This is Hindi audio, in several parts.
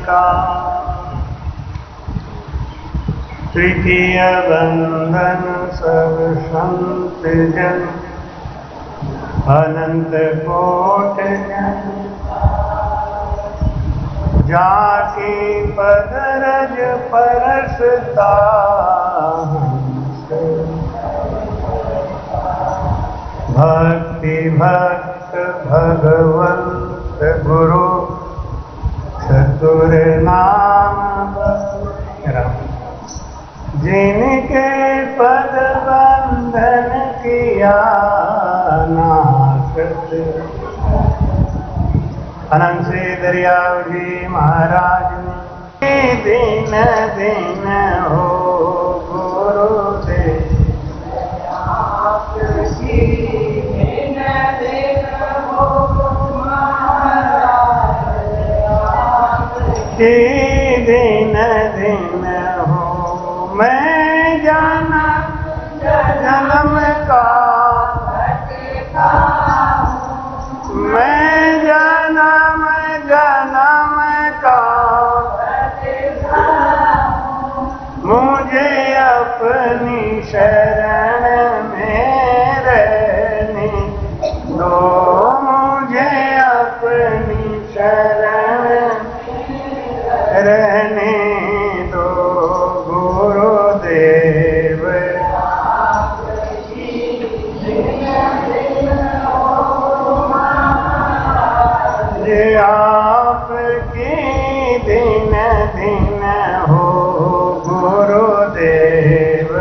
का तृतीय बंधन सब संत जन अनंत कोट जन जाके पदरज परसता भक्ति भक्त भगवंत गुरु चतुर नाम जिनके पद बंधन किया नाथ अनंत से दरियाव जी महाराज दिन दिन हो गुरुदेव दिन दिन हो मैं जाना जन्म का मैं जन्म का मुझे अपनी शरण में रहने दो मुझे अपनी शरण रहने दो गुरुदेव आपकी दिन दिन हो गुरुदेव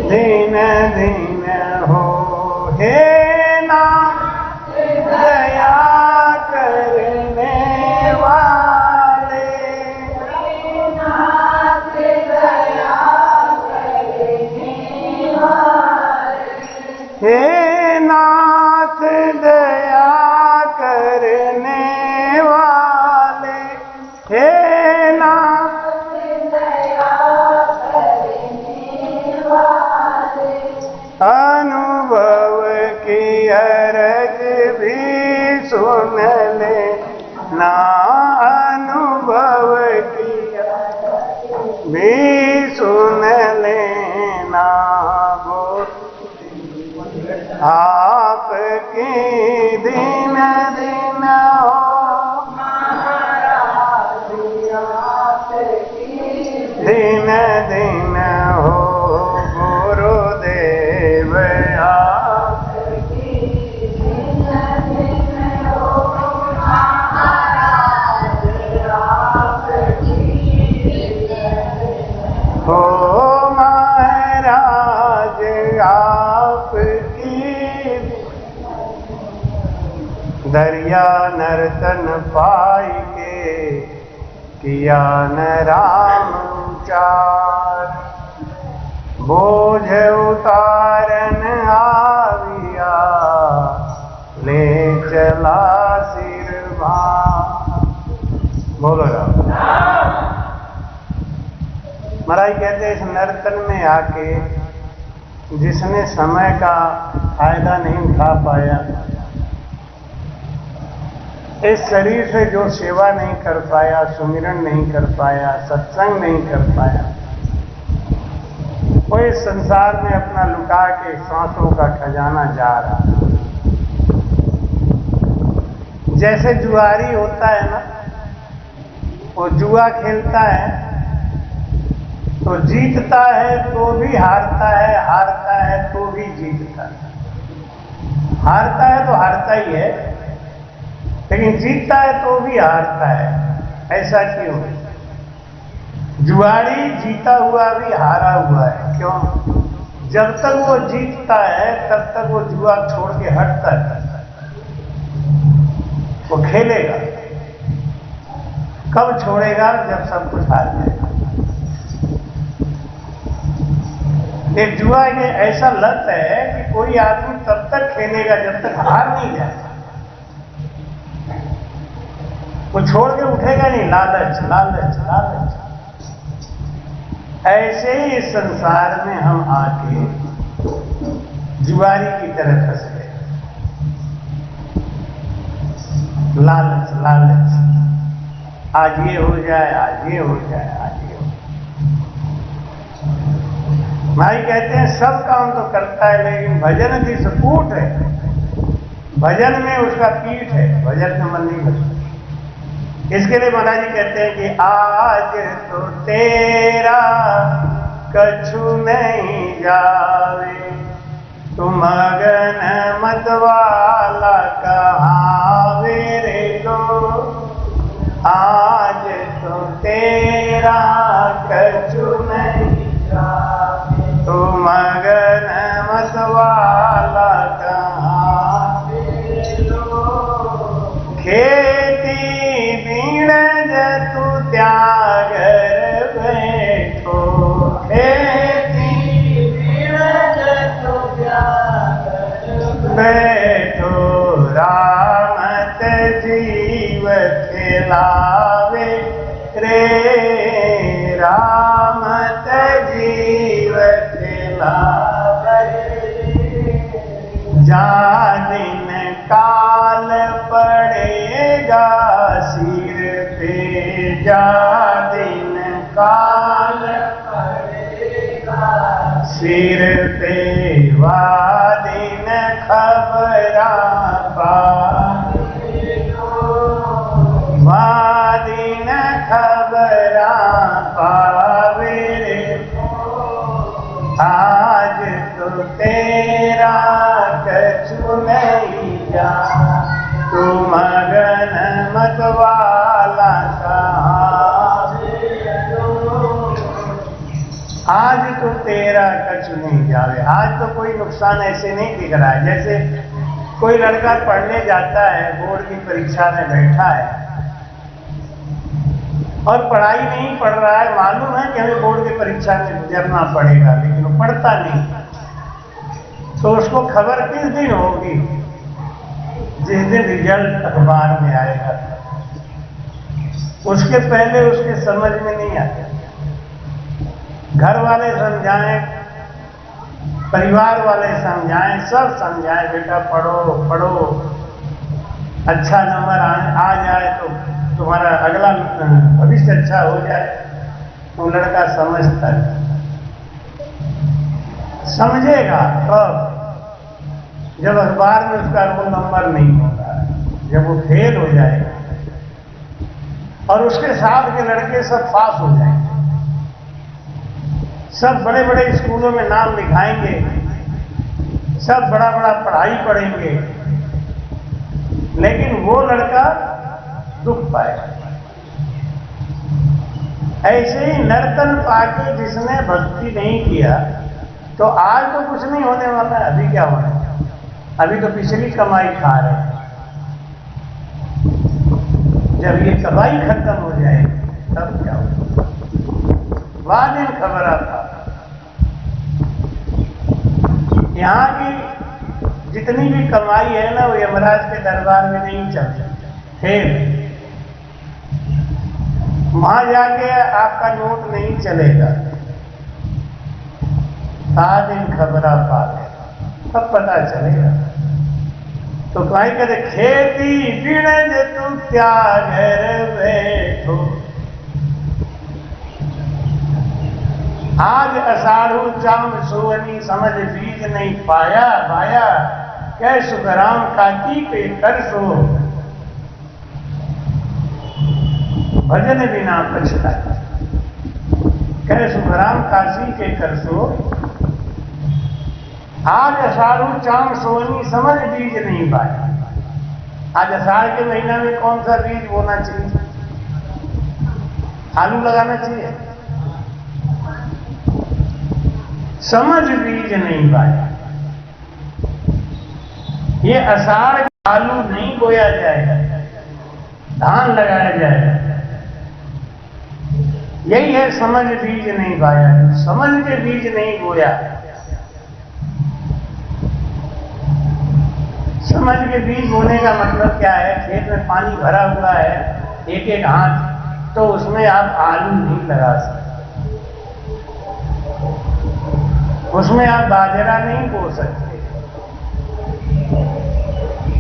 दिन दिन हो हे नाथ दया करने वाले हे नाथ दया करने वाले हे नाथ दया करने वाले अनुभव की अरज भी सुन ले ना अनुभव की भी सुन लेना आपकी दिन दिन हो महाराज दिन दिन हो गुरुदेव आपकी दिन दिन हो महाराज हो महाराज आपकी दरिया नर्तन पाई के किया न राम उचार बोझ उतारन आविया ले चला सिरवा बोलो राम महाराज कहते इस नर्तन में आके जिसने समय का फायदा नहीं उठा पाया इस शरीर से जो सेवा नहीं कर पाया सुमिरन नहीं कर पाया सत्संग नहीं कर पाया वो इस संसार में अपना लुटा के सांसों का खजाना जा रहा जैसे जुआरी होता है ना वो जुआ खेलता है तो जीतता है तो भी हारता है तो भी जीतता है हारता है तो हारता ही है लेकिन जीतता है तो भी हारता है ऐसा क्यों जुआरी जीता हुआ भी हारा हुआ है क्यों जब तक वो जीतता है तब तक वो जुआ छोड़ के हटता है वो खेलेगा कब छोड़ेगा जब सब कुछ हार जाएगा ये जुआ ये ऐसा लत है कि कोई आदमी तब तक खेलेगा जब तक हार नहीं जाए वो छोड़ के उठेगा नहीं लालच लालच लालच ऐसे ही इस संसार में हम आके जुआरी की तरह फंस गए। लालच लालच, आज ये हो जाए, आज ये हो जाए, आज ये हो जाए। भाई कहते हैं सब काम तो करता है, लेकिन भजन की सपूट है, भजन में उसका पीठ है, भजन में मन नहीं लगता। इसके लिए महाराज जी कहते हैं कि आज तो तेरा कछु नहीं जावे, तुम मगन मत वाला कहावे रे लो। आज तो तेरा कछु नहीं जावे, तुम मगन मत वाला कहावे रे लो। खेती बीणज तू त्यागर बैठो, खेती बीणज तू त्यागर बैठो। रामत जीव खिलावे रे, रामत जीव खिलावे। जा दिन काल पड़ेगा सिर पे, जा दिन काल पड़ेगा सिर पे, वा दिन खबरा पावे, वा दिन खबरा पावे रे। आज तो तेरा कछु नहीं जा, तू मगन मत वाला कहावे रो। आज तो तेरा कछु नहीं जावे। आज तो कोई नुकसान ऐसे नहीं दिख रहा है, जैसे कोई लड़का पढ़ने जाता है, बोर्ड की परीक्षा में बैठा है और पढ़ाई नहीं पढ़ रहा है, मालूम है कि हमें बोर्ड की परीक्षा में गुजरना पड़ेगा, लेकिन वो पढ़ता नहीं। तो उसको खबर किस दिन होगी? जिस दिन रिजल्ट अखबार में आएगा। उसके पहले उसके समझ में नहीं आता। घर वाले समझाएं, परिवार वाले समझाएं, सब समझाएं, बेटा पढ़ो पढ़ो, अच्छा नंबर आ जाए तो तुम्हारा अगला भविष्य अच्छा हो जाए। तो लड़का समझता है, समझेगा कब? जब अखबार में उसका रोल नंबर नहीं होगा, जब वो फेल हो जाएगा और उसके साथ के लड़के सब पास हो जाएंगे, सब बड़े बड़े स्कूलों में नाम लिखाएंगे, सब बड़ा बड़ा पढ़ाई पढ़ेंगे, लेकिन वो लड़का दुख पाएगा। ऐसे ही नर्तन पाके जिसने भक्ति नहीं किया, तो आज तो कुछ नहीं होने वाला है। अभी क्या होना है? अभी तो पिछली कमाई खा रहे हैं। जब ये कमाई खत्म हो जाएगी तब क्या होगा? वह दिन खबर आता। यहाँ की जितनी भी कमाई है ना, वो यमराज के दरबार में नहीं चलती। फिर वहां जाके आपका नोट नहीं चलेगा। दिन खबरा पा गए, तब पता चलेगा। तो कहीं कहते खेती बीणज तू त्यागर बैठो। आज अषाढ़ू चाम सोवनी, समझ बीज नहीं पाया पाया, कै सुखराम काकी पे कर सो। भजन बिना पछताए, कै सुखराम काशी के कर सो। आज अषाढ़ू चाम सोवनी, समझ बीज नहीं पाया। आज अषाढ़ के महीना में कौन सा बीज बोना चाहिए? आलू लगाना चाहिए। समझ बीज नहीं पाया। ये आषाढ़ आलू नहीं बोया जाएगा, धान लगाया जाएगा। यही है समझ बीज नहीं पाया। समझ के बीज नहीं बोया, समझ के बीज बोने का मतलब क्या है? खेत में पानी भरा हुआ है एक एक हाथ, तो उसमें आप आलू नहीं लगा सकते, उसमें आप बाजरा नहीं बो सकते,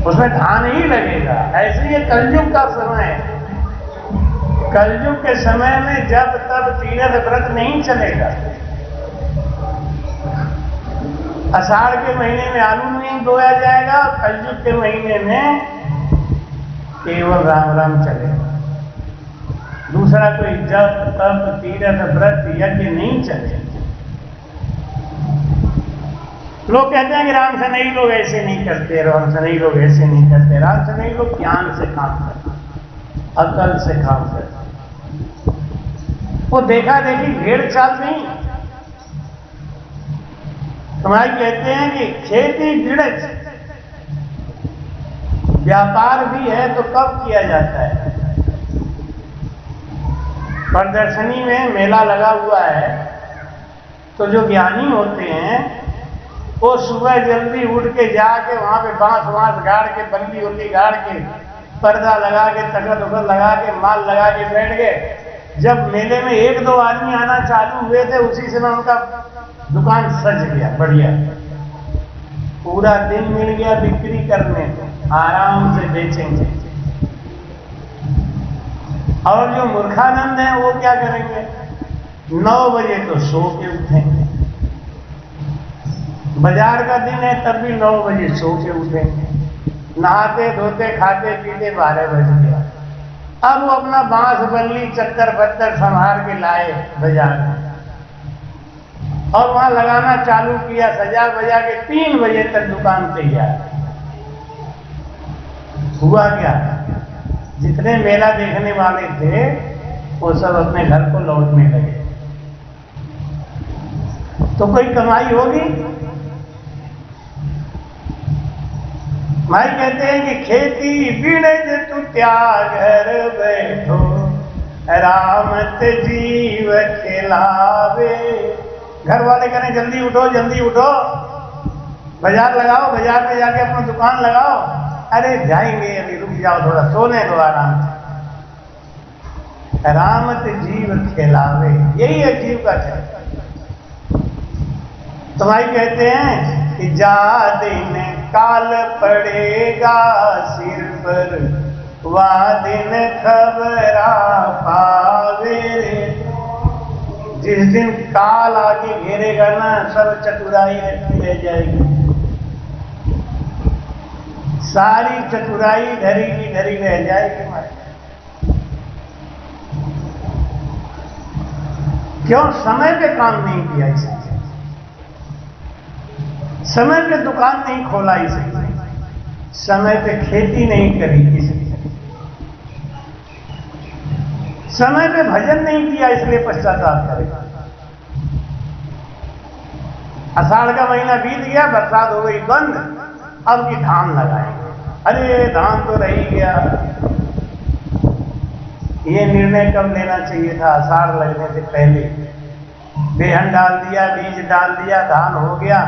उसमें धान ही लगेगा। ऐसे ये कलयुग का समय है। कलयुग के समय में जब तब तीरथ व्रत नहीं चलेगा। आषाढ़ के महीने में आलू नहीं बोया जाएगा, कलयुग के महीने में केवल राम राम चलेगा। दूसरा कोई जप तप तीरथ व्रत यज्ञ नहीं चलेगा। लोग कहते हैं कि राम से नहीं लोग ऐसे नहीं करते, राम से नहीं लोग ऐसे नहीं करते। राम से नहीं लोग ज्ञान से काम करते, अकल से काम करते। वो देखा देखी भेड़ चाल नहीं। तुम्हारी कहते हैं कि खेती गृहस्थ व्यापार भी है तो कब किया जाता है? प्रदर्शनी में मेला लगा हुआ है तो जो ज्ञानी होते हैं वो सुबह जल्दी उठ के जाके वहां पे बांस गाड़ के, बल्ली उल्ली गाड़ के, पर्दा लगा के, तकत उकत लगा के, माल लगा के बैठ गए। जब मेले में एक दो आदमी आना चालू हुए थे उसी समय उनका दुकान सज गया, बढ़िया। पूरा दिन मिल गया बिक्री करने को, आराम से बेचेंगे। और जो मूर्खानंद है वो क्या करेंगे? 9 बजे तो सो के उठेंगे। बाजार का दिन है तब भी 9 बजे सो के उठेंगे। नहाते धोते खाते पीते 12 बज गया। अब वो अपना बांस बल्ली चक्कर पत्थर संभाल के लाए बाजार में और वहां लगाना चालू किया, सजा बजा के 3 बजे तक दुकान तैयार। हुआ क्या? जितने मेला देखने वाले थे वो सब अपने घर को लौटने लगे। तो कोई कमाई होगी? भाई कहते हैं कि खेती बिड़ज तू त्याग घर बैठो, रामत जीव खिलावे। घर वाले करें जल्दी उठो जल्दी उठो, बाजार लगाओ, बाजार में जाके अपना दुकान लगाओ। अरे जाएंगे, अभी रुक जाओ, थोड़ा सोने दो आराम से। रामत जीव खिलावे, यही है जीव का खेल। तो भाई कहते हैं कि जा दिन काल पड़ेगा सिर पर, वह दिन खबरा पावे। जिस दिन काल आके घेरेगा ना, सब चतुराई रखी रह जाएगी। सारी चतुराई धरी की धरी रह जाएगी। क्यों? समय पे काम नहीं किया इसे, समय पे दुकान नहीं खोला इसे, समय पे खेती नहीं करी इसे, समय पे भजन नहीं किया, इसलिए पश्चाताप करेगा। आषाढ़ का महीना बीत गया, बरसात हो गई बंद, अब की धान लगाएंगे। अरे धान तो रह ही गया। ये निर्णय कब लेना चाहिए था? आषाढ़ लगने से पहले। बेहन डाल दिया, बीज डाल दिया, धान हो गया।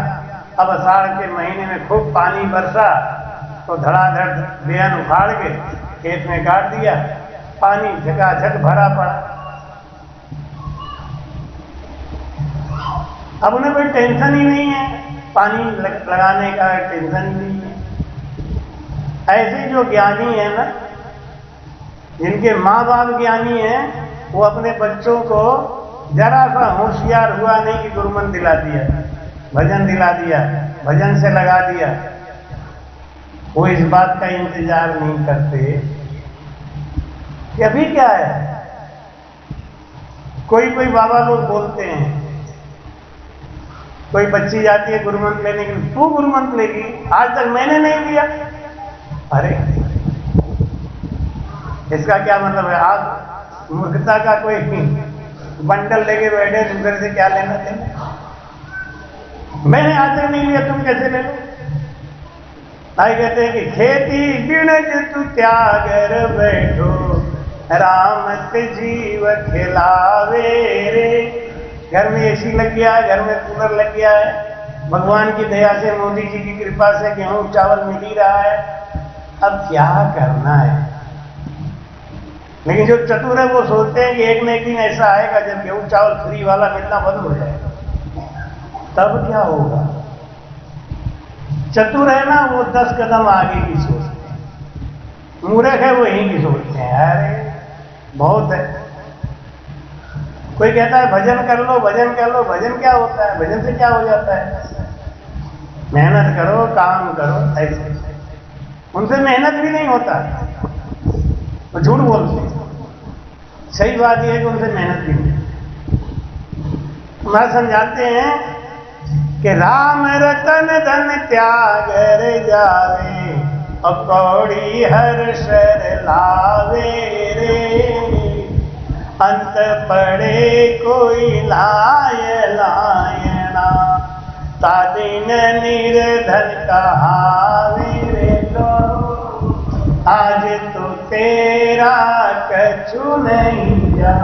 अब आषाढ़ के महीने में खूब पानी बरसा तो धड़ाधड़ बेहन उखाड़ के खेत में काट दिया, पानी झकाझक भरा पड़ा। अब उन्हें कोई टेंशन ही नहीं है, पानी लगाने का टेंशन ही नहीं है। ऐसे जो ज्ञानी है ना, जिनके माँ बाप ज्ञानी हैं, वो अपने बच्चों को जरा सा होशियार हुआ नहीं कि गुरुमंत्र दिला दिया, भजन दिला दिया, भजन से लगा दिया, वो इस बात का इंतजार नहीं करते कि अभी क्या है। कोई कोई बाबा लोग बोलते हैं, कोई बच्ची जाती है गुरुमंत्र लेने के लिए, तू गुरुमंत्र लेगी, आज तक मैंने नहीं लिया। अरे इसका क्या मतलब है? आप मूर्खता का कोई बंडल लेके बैठे, दूसरे से क्या लेना देना? मैंने आज तक नहीं लिया, तुम कैसे ले लो? भाई कहते हैं कि खेती बिड़ज तू त्यागर बैठो, रामत जीव खिलावे रे। घर में एसी लग गया है, घर में कूलर लग गया है, भगवान की दया से, मोदी जी की कृपा से गेहूं चावल मिल ही रहा है, अब क्या करना है? लेकिन जो चतुर है वो सोचते हैं कि एक न एक दिन ऐसा आएगा जब गेहूं चावल फ्री वाला मिलना बंद हो जाएगा, तब क्या होगा? चतुर है ना, वो 10 कदम आगे की सोचते। मूर्ख है वो यहीं की सोचते हैं। अरे बहुत है। कोई कहता है भजन कर लो, भजन कर लो। भजन क्या होता है? भजन से क्या हो जाता है? मेहनत करो, काम करो, ऐसे। उनसे मेहनत भी नहीं होता, वो झूठ बोलते हैं। सही बात यह है कि उनसे मेहनत भी नहीं। हमारे समझाते हैं कि राम रतन धन त्याग रे जावे, और कौड़ी हर शर लावे रे। अंत पड़े कोई लाय लायना, तादिन निर्धन कहावे रे लो। आज तो तेरा कछु नहीं जा,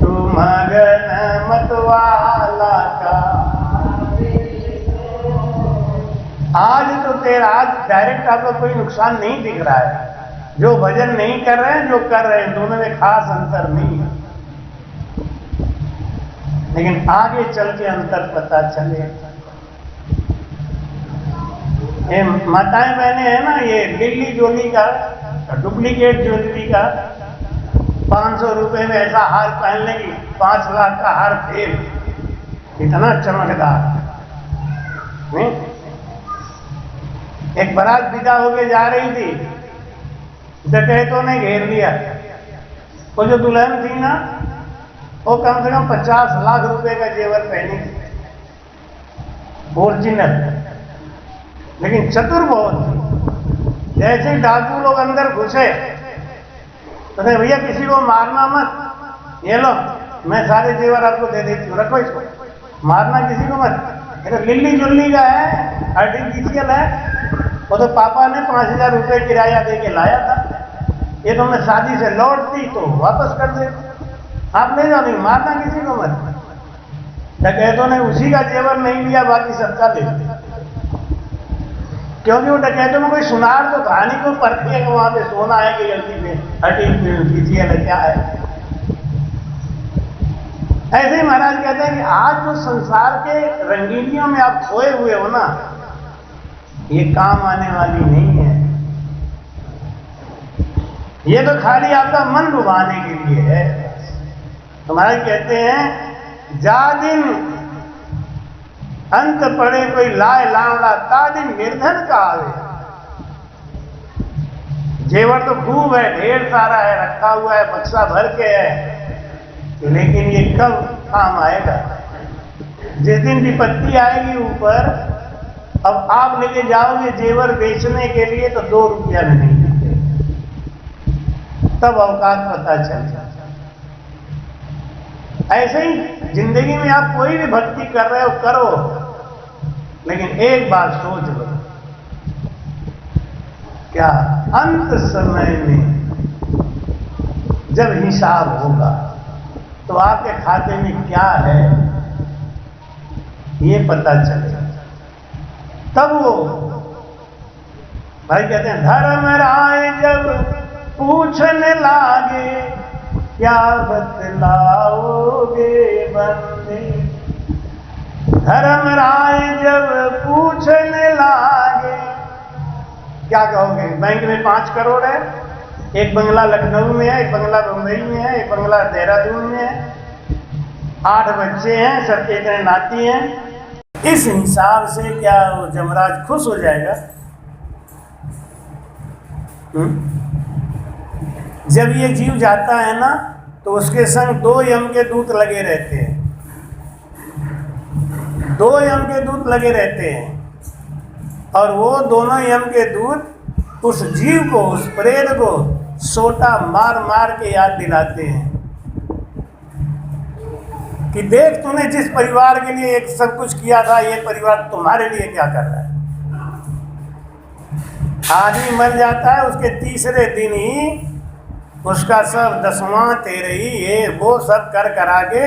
तू मगन मतवाला का। आज तो तेरा, आज डायरेक्ट आपको कोई नुकसान नहीं दिख रहा है। जो भजन नहीं कर रहे हैं, जो कर रहे हैं, दोनों में खास अंतर नहीं है, लेकिन आगे चल के अंतर पता चले। ये माताएं बहनें हैं ना, ये लिल्ली जोली का डुप्लीकेट ज्वेलरी का 500 रुपए में ऐसा हार पहन लेगी, 5 लाख का हार फेल, इतना चमकदार नहीं। एक बारात विदा होके जा रही थी, डकैतों ने घेर लिया। वो जो दुल्हन थी ना, वो कम से कम 50 लाख रुपए का जेवर पहनी थी, ओरिजिनल, लेकिन चतुर बहुत थी। जैसे ही डाकू लोग अंदर घुसे तो कहे भैया किसी को मारना मत, ये लो मैं सारे जेवर आपको दे देती हूँ, रखो इसको, मारना किसी को मत। ये तो लिल्ली जुल्ली का है, आर्टिफिशियल है। वो तो पापा ने 5000 रुपए किराया दे के लाया था, ये तो मैं शादी से लौटती तो वापस कर देती, आप ले जाओ, नहीं मारना किसी को मत। डकैतों ने उसी का जेवर नहीं लिया, बाकी सबका ले लिया, क्योंकि वो डकैतों में कोई सुनार तो कहानी को परखी है कि वहां पे सोना है कि गलती में आर्टिफिशियल क्या है। ऐसे ही महाराज कहते हैं कि आज जो संसार के रंगीनियों में आप खोए हुए हो ना, ये काम आने वाली नहीं है। ये तो खाली आपका मन डुबाने के लिए है। तो महाराज कहते हैं जा दिन अंत पड़े कोई लाए लावड़ा, ता दिन निर्धन का आवे। जेवर तो खूब है, ढेर सारा है, रखा हुआ है, बक्सा भर के है, लेकिन ये कब काम आएगा? जिस दिन विपत्ति आएगी ऊपर, अब आप लेके जाओगे जेवर बेचने के लिए तो 2 रुपया में नहीं मिलेगा, तब औकात पता चल जाता। ऐसे ही जिंदगी में आप कोई भी भक्ति कर रहे हो, करो, लेकिन एक बात सोच लो, क्या अंत समय में जब हिसाब होगा तो आपके खाते में क्या है ये पता चलेगा। तब वो भाई कहते हैं धर्मराय जब पूछने लागे, क्या बतलाओगे बंदे। धर्मराय जब पूछने लागे, क्या कहोगे? बैंक में 5 करोड़ है, एक बंगला लखनऊ में है, एक बंगला मुंबई में है, एक बंगला देहरादून में है, 8 बच्चे हैं, सबके इतने नाती हैं। इस हिसाब से क्या वो जमराज खुश हो जाएगा? जब ये जीव जाता है ना, तो उसके संग 2 यम के दूत लगे रहते हैं, 2 यम के दूत लगे रहते हैं, और वो दोनों यम के दूत उस जीव को, उस प्रेत को सोटा मार मार के याद दिलाते हैं कि देख तूने जिस परिवार के लिए एक सब कुछ किया था, ये परिवार तुम्हारे लिए क्या कर रहा है। आदमी मर जाता है, उसके तीसरे दिन ही उसका सब 10वां 13ही ये वो सब कर करा के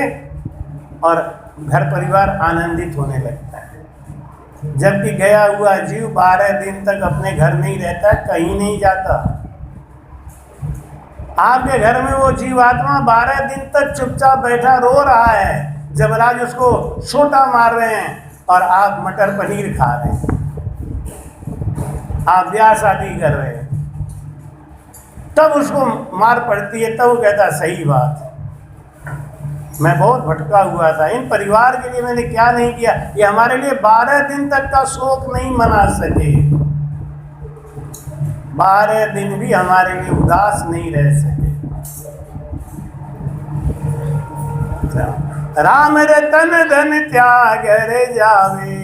और घर परिवार आनंदित होने लगता है। जबकि गया हुआ जीव 12 दिन तक अपने घर में ही रहता है, कहीं नहीं जाता। आपके घर में वो जीवात्मा 12 दिन तक चुपचाप बैठा रो रहा है, जमराज उसको सोटा मार रहे हैं और आप मटर पनीर खा रहे हैं, आप ब्याह शादी कर रहे हैं। तब उसको मार पड़ती है, तब वो कहता सही बात है, मैं बहुत भटका हुआ था, इन परिवार के लिए मैंने क्या नहीं किया। ये हमारे लिए 12 दिन तक का शोक नहीं मना सके, 12 दिन भी हमारे लिए उदास नहीं रह सके। राम रतन धन त्याग रे जावे,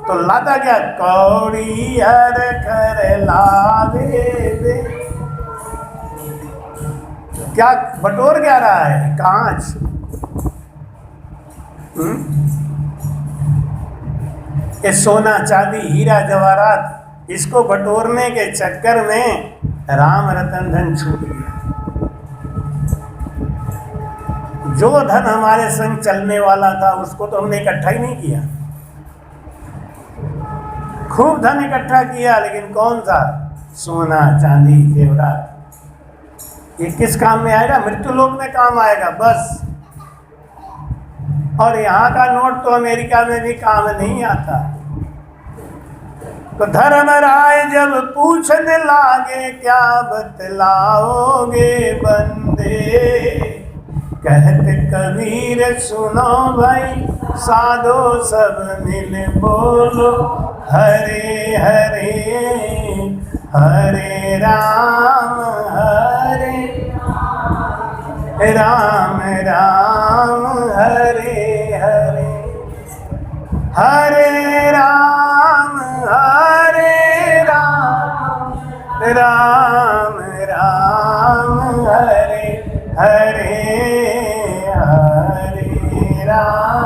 तो लाता क्या कौड़ी हर कर लावे दे। क्या बटोर क्या रहा है? कांच। ये सोना चांदी हीरा जवाहरात, इसको बटोरने के चक्कर में राम रतन धन छूट गया। जो धन हमारे संग चलने वाला था उसको तो हमने इकट्ठा ही नहीं किया। खूब धन इकट्ठा किया, लेकिन कौन सा? सोना चांदी जेवरात। ये किस काम में आएगा? मृत्यु लोक में काम आएगा बस। और यहाँ का नोट तो अमेरिका में भी काम नहीं आता। तो धर्म राय जब पूछने लागे, क्या बतलाओगे बंदे? कहते कबीर सुनो भाई, साधो सब मिल बोलो, हरे हरे हरे राम राम राम हरे हरे, हरे राम राम राम हरे हरे, हरे राम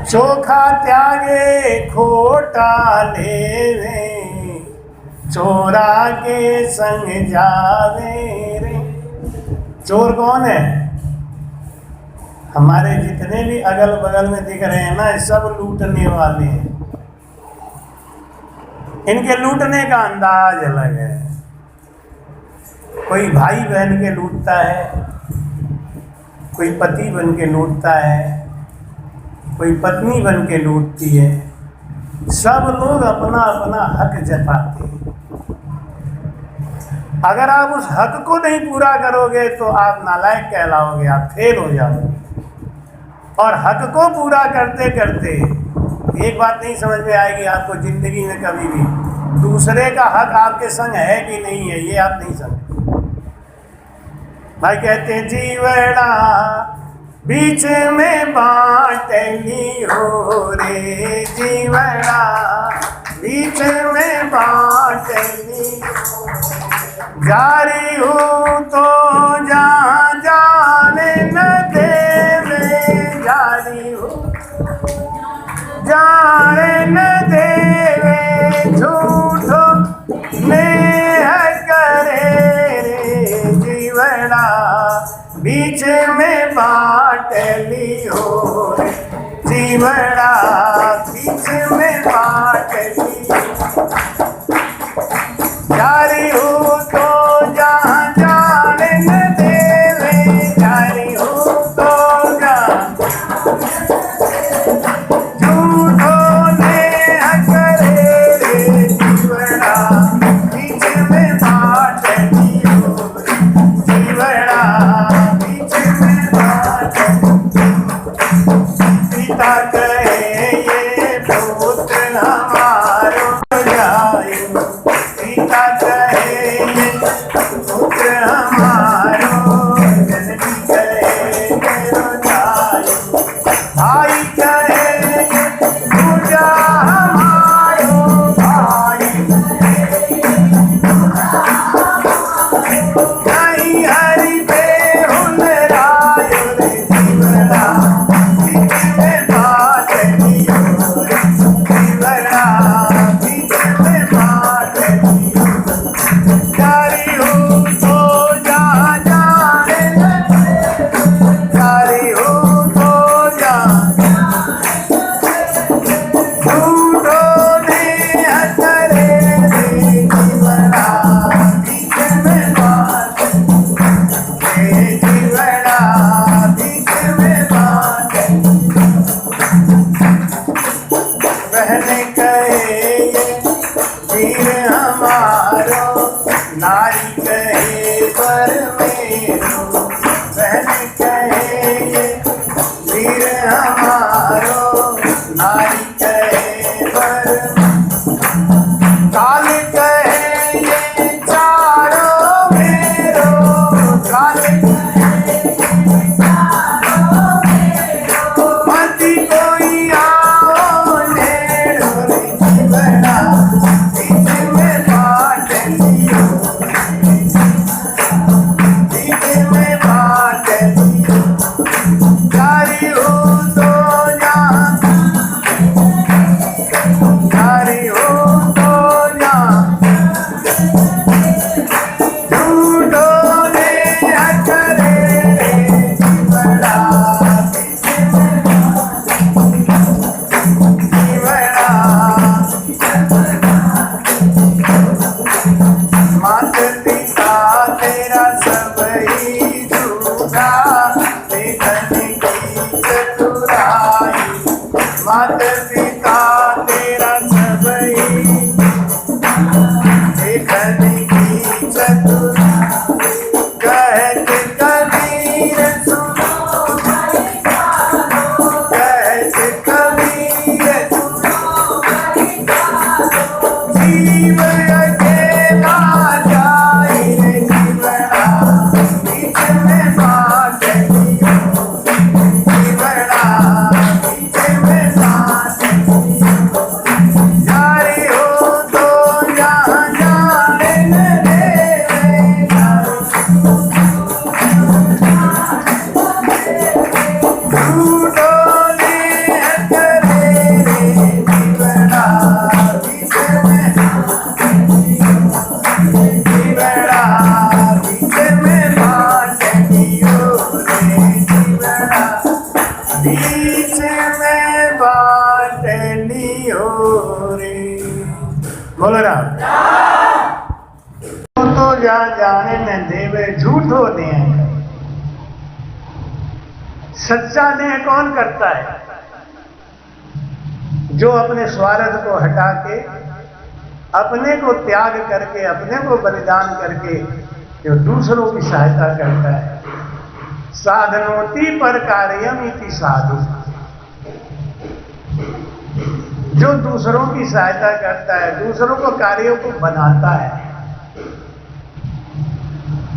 चोखा त्यागे खोटा लेवे, चोरा के संग जावे रे। चोर कौन है? हमारे जितने भी अगल बगल में दिख रहे हैं ना, सब लूटने वाले हैं। इनके लूटने का अंदाज अलग है। कोई भाई बहन के लूटता है, कोई पति बन के लूटता है, कोई पत्नी बन के लूटती है। सब लोग अपना अपना हक जताते हैं। अगर आप उस हक को नहीं पूरा करोगे तो आप नालायक कहलाओगे, आप फेल हो जाओगे। और हक को पूरा करते करते एक बात नहीं समझ में आएगी आपको जिंदगी में कभी भी, दूसरे का हक आपके संग है कि नहीं है, ये आप नहीं समझ। भाई कहते जीवड़ा बीच में बांट ली हो रे, जीवड़ा बीच में बांट ली, जारी हूँ तो जहाँ जाने न देवे, जारी हूँ जाने न देवे, झूठो नेह करे रे, जीवड़ा बीच में बांट ली हो रे, जीवड़ा बीच में बांट ली, जारी हूँ तो जहाँ जाने न देवे, जारी हूँ तो जहाँ झूठो नेह करे रे, जीवड़ा बीच में बांट ली हो रे, जीवड़ा पिता कहे ये पुत्र हमारो जाए, पिता कहे ये पुत्र हमारो, जननी कहे मेरो जाए, भाई कहे ये पूजा हमारो भाई, नहीं हरि पे हो बांट लियो, जारी हो तो जहां, जारी हो तो जहां, झूठों ने अकरे जीवड़ा, जीवड़ा। मात पिता तेरा सब ही झूठा, देखने की चतुराई, मात पिता तेरा सब ही देखने की चतुराई। कहत कबीर सुनो, कहत कबीर सुनो, जीव अकेला जाए रे जीवड़ा, बीच में बांट लियो, जीवड़ा बीच में बांट लियो, जारी हो तो जहां जाने न देगा, झूठों ने करे रे जीवड़ा, बीच में जीवड़ा, बीच में बांट लियो रे जीवड़ा, बीच में बांट लियो रे। बोलो राम। तो जा जाने न देवे, झूठो दे। सच्चा देह कौन करता है? जो अपने स्वार्थ को हटा के, अपने को त्याग करके, अपने को बलिदान करके जो दूसरों की सहायता करता है। साधनोति पर कार्यम इति साधु, जो दूसरों की सहायता करता है, दूसरों को कार्यों को बनाता है।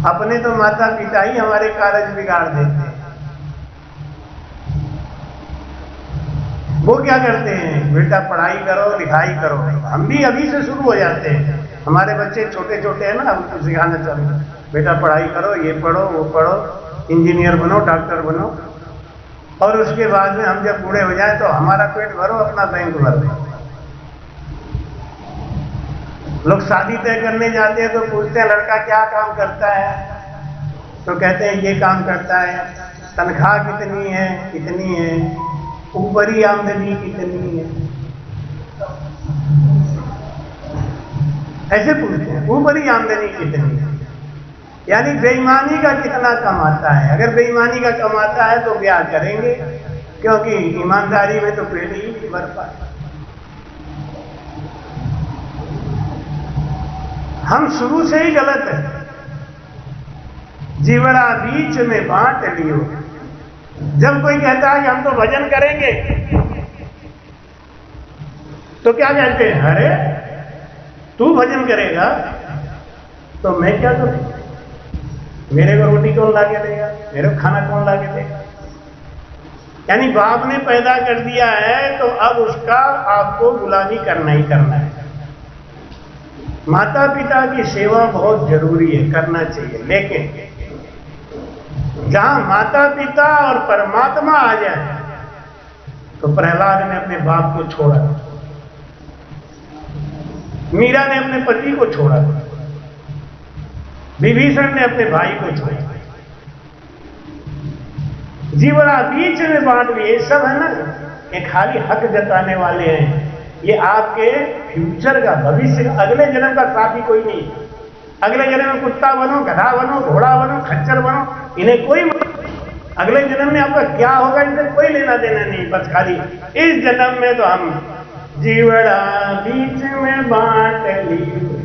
अपने तो माता पिता ही हमारे कार्य बिगाड़ देते हैं। वो क्या करते हैं? बेटा पढ़ाई करो, लिखाई करो। हम भी अभी से शुरू हो जाते हैं। हमारे बच्चे छोटे छोटे हैं ना, हमको सिखाना चाहिए, बेटा पढ़ाई करो, ये पढ़ो, वो पढ़ो, इंजीनियर बनो, डॉक्टर बनो। और उसके बाद में हम जब बूढ़े हो जाएं तो हमारा पेट भरो, अपना बैंक भरो। लोग शादी तय करने जाते हैं तो पूछते हैं लड़का क्या काम करता है, तो कहते हैं ये काम करता है। तनख्वाह कितनी है? कितनी है? ऊपरी आमदनी कितनी है? ऐसे पूछते हैं, ऊपरी आमदनी कितनी है? यानी बेईमानी का कितना कमाता है। अगर बेईमानी का कमाता है तो ब्याह करेंगे, क्योंकि ईमानदारी में तो पेट ही नहीं भर पाए। हम शुरू से ही गलत है। जीवड़ा बीच में बांट लियो। जब कोई कहता है कि हम तो भजन करेंगे, तो क्या कहते हैं? अरे तू भजन करेगा तो मैं क्या करूं? मेरे को रोटी कौन ला के देगा? मेरे को खाना कौन ला के देगा? यानी बाप ने पैदा कर दिया है तो अब उसका आपको गुलामी करना ही करना है। माता पिता की सेवा बहुत जरूरी है, करना चाहिए, लेकिन जहां माता पिता और परमात्मा आ जाए तो प्रहलाद ने अपने बाप को छोड़ा, मीरा ने अपने पति को छोड़ा, विभीषण ने अपने भाई को छोड़ा। जीवड़ा बीच में बांट लिए। सब है ना, ये खाली हक जताने वाले हैं। ये आपके फ्यूचर का, भविष्य का, अगले जन्म का साथी कोई नहीं। अगले जन्म में कुत्ता बनो, गधा बनो, घोड़ा बनो, खच्चर बनो, इन्हें कोई अगले जन्म में आपका क्या होगा इनसे कोई लेना देना नहीं। बस खाली इस जन्म में तो हम जीवड़ा बीच में बांट लियो।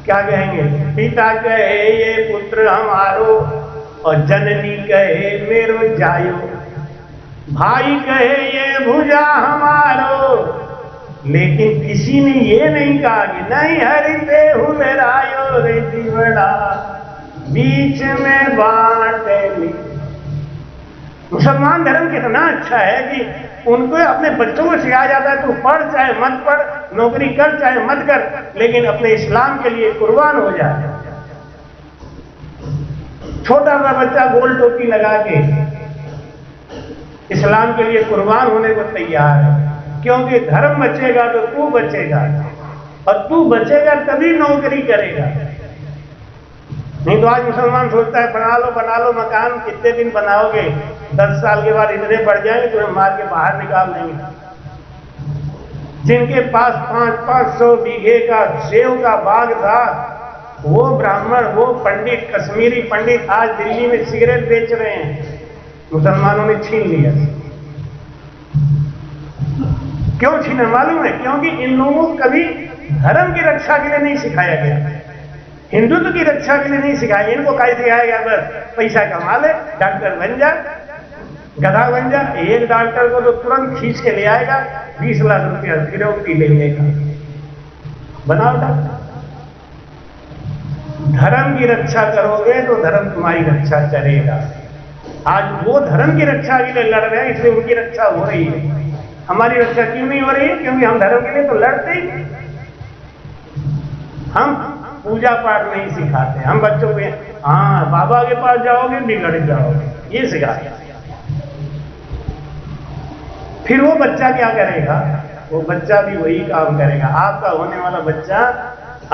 क्या कहेंगे? पिता कहे ये पुत्र हमारो, और जननी कहे मेरो जायो। भाई कहे ये भुजा हमारो, लेकिन किसी ने ये नहीं कहा कि नहीं हरि देहु मेरायो रे जीवड़ा बीच में बांट ली। मुसलमान धर्म कितना अच्छा है कि उनको अपने बच्चों को सिखाया जाता है, तू पढ़ चाहे मत पढ़, नौकरी कर चाहे मत कर, लेकिन अपने इस्लाम के लिए कुर्बान हो जाए। छोटा सा बच्चा गोल टोपी लगा के इस्लाम के लिए कुर्बान होने को तैयार है, क्योंकि धर्म बचेगा तो तू बचेगा, और तू बचेगा तभी नौकरी करेगा। नहीं तो आज मुसलमान सोचता है बना लो मकान, कितने दिन बनाओगे, 10 साल के बाद इतने बढ़ जाएंगे तुम्हें मार के बाहर निकाल देंगे। जिनके पास 500 बीघे का सेव का बाग था, वो ब्राह्मण, वो पंडित, कश्मीरी पंडित आज दिल्ली में सिगरेट बेच रहे हैं, मुसलमानों ने छीन लिया। क्यों छीना मालूम है? क्योंकि इन लोगों को कभी धर्म की रक्षा के लिए नहीं सिखाया गया, हिंदुत्व की रक्षा के लिए नहीं सिखाया। इनको क्या सिखाया गया? बस पैसा कमा ले, डॉक्टर बन जा, गधा बन जा। एक डॉक्टर को तो तुरंत खींच के ले आएगा, 20 लाख रुपया गिरफ्ती ले लेगा। बनाओ डॉक्टर। धर्म की रक्षा करोगे तो धर्म तुम्हारी रक्षा करेगा। आज वो धर्म की रक्षा के लिए लड़ रहे हैं, इसलिए उनकी रक्षा हो रही है। हमारी रक्षा क्यों नहीं हो रही है? क्योंकि हम धर्म के लिए तो लड़ते ही नहीं। हम पूजा पाठ नहीं सिखाते, हम बच्चों को हाँ बाबा के पास जाओगे बिगड़ जाओगे, ये सिखाते। फिर वो बच्चा क्या करेगा? वो बच्चा भी वही काम करेगा। आपका होने वाला बच्चा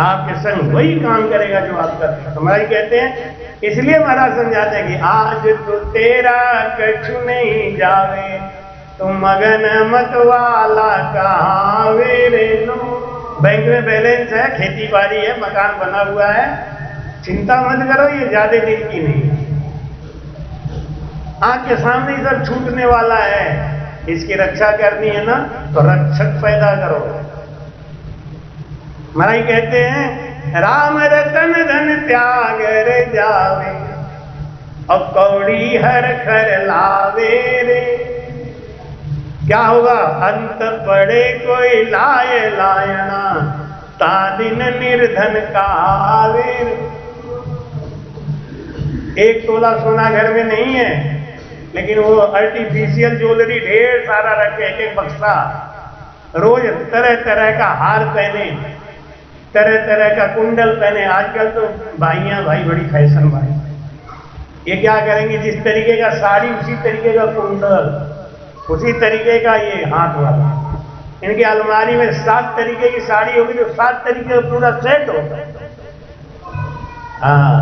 आपके संग वही काम करेगा जो आप करते हैं। हमारे कहते हैं, इसलिए महाराज समझाते हैं कि आज तो तेरा कछु नहीं जावे, तुम मगन मत वाला कहाँ वे लो। बैंक में बैलेंस है, खेती बाड़ी है, मकान बना हुआ है, चिंता मत करो, ये ज्यादा दिन की नहीं है। आंख के सामने ही सब छूटने वाला है, इसकी रक्षा करनी है ना, तो रक्षक पैदा करो। महाराज कहते हैं, राम रतन धन त्याग रे जावे, और कौड़ी हर खर लावे रे। क्या होगा? अंत पड़े कोई लाए लायना, तादिन निर्धन का आवे। 1 तोला सोना घर में नहीं है, लेकिन वो आर्टिफिशियल ज्वेलरी ढेर सारा रखे, एक बक्सा, रोज तरह तरह का हार पहने, तरह तरह का कुंडल पहने। आजकल तो भाइयां भाई बड़ी फैशन भाई, ये क्या करेंगे? जिस तरीके का साड़ी उसी तरीके का कुंडल, उसी तरीके का ये हाथ वाला। इनकी अलमारी में 7 तरीके की साड़ी होगी तो 7 तरीके का पूरा सेट होगा। हाँ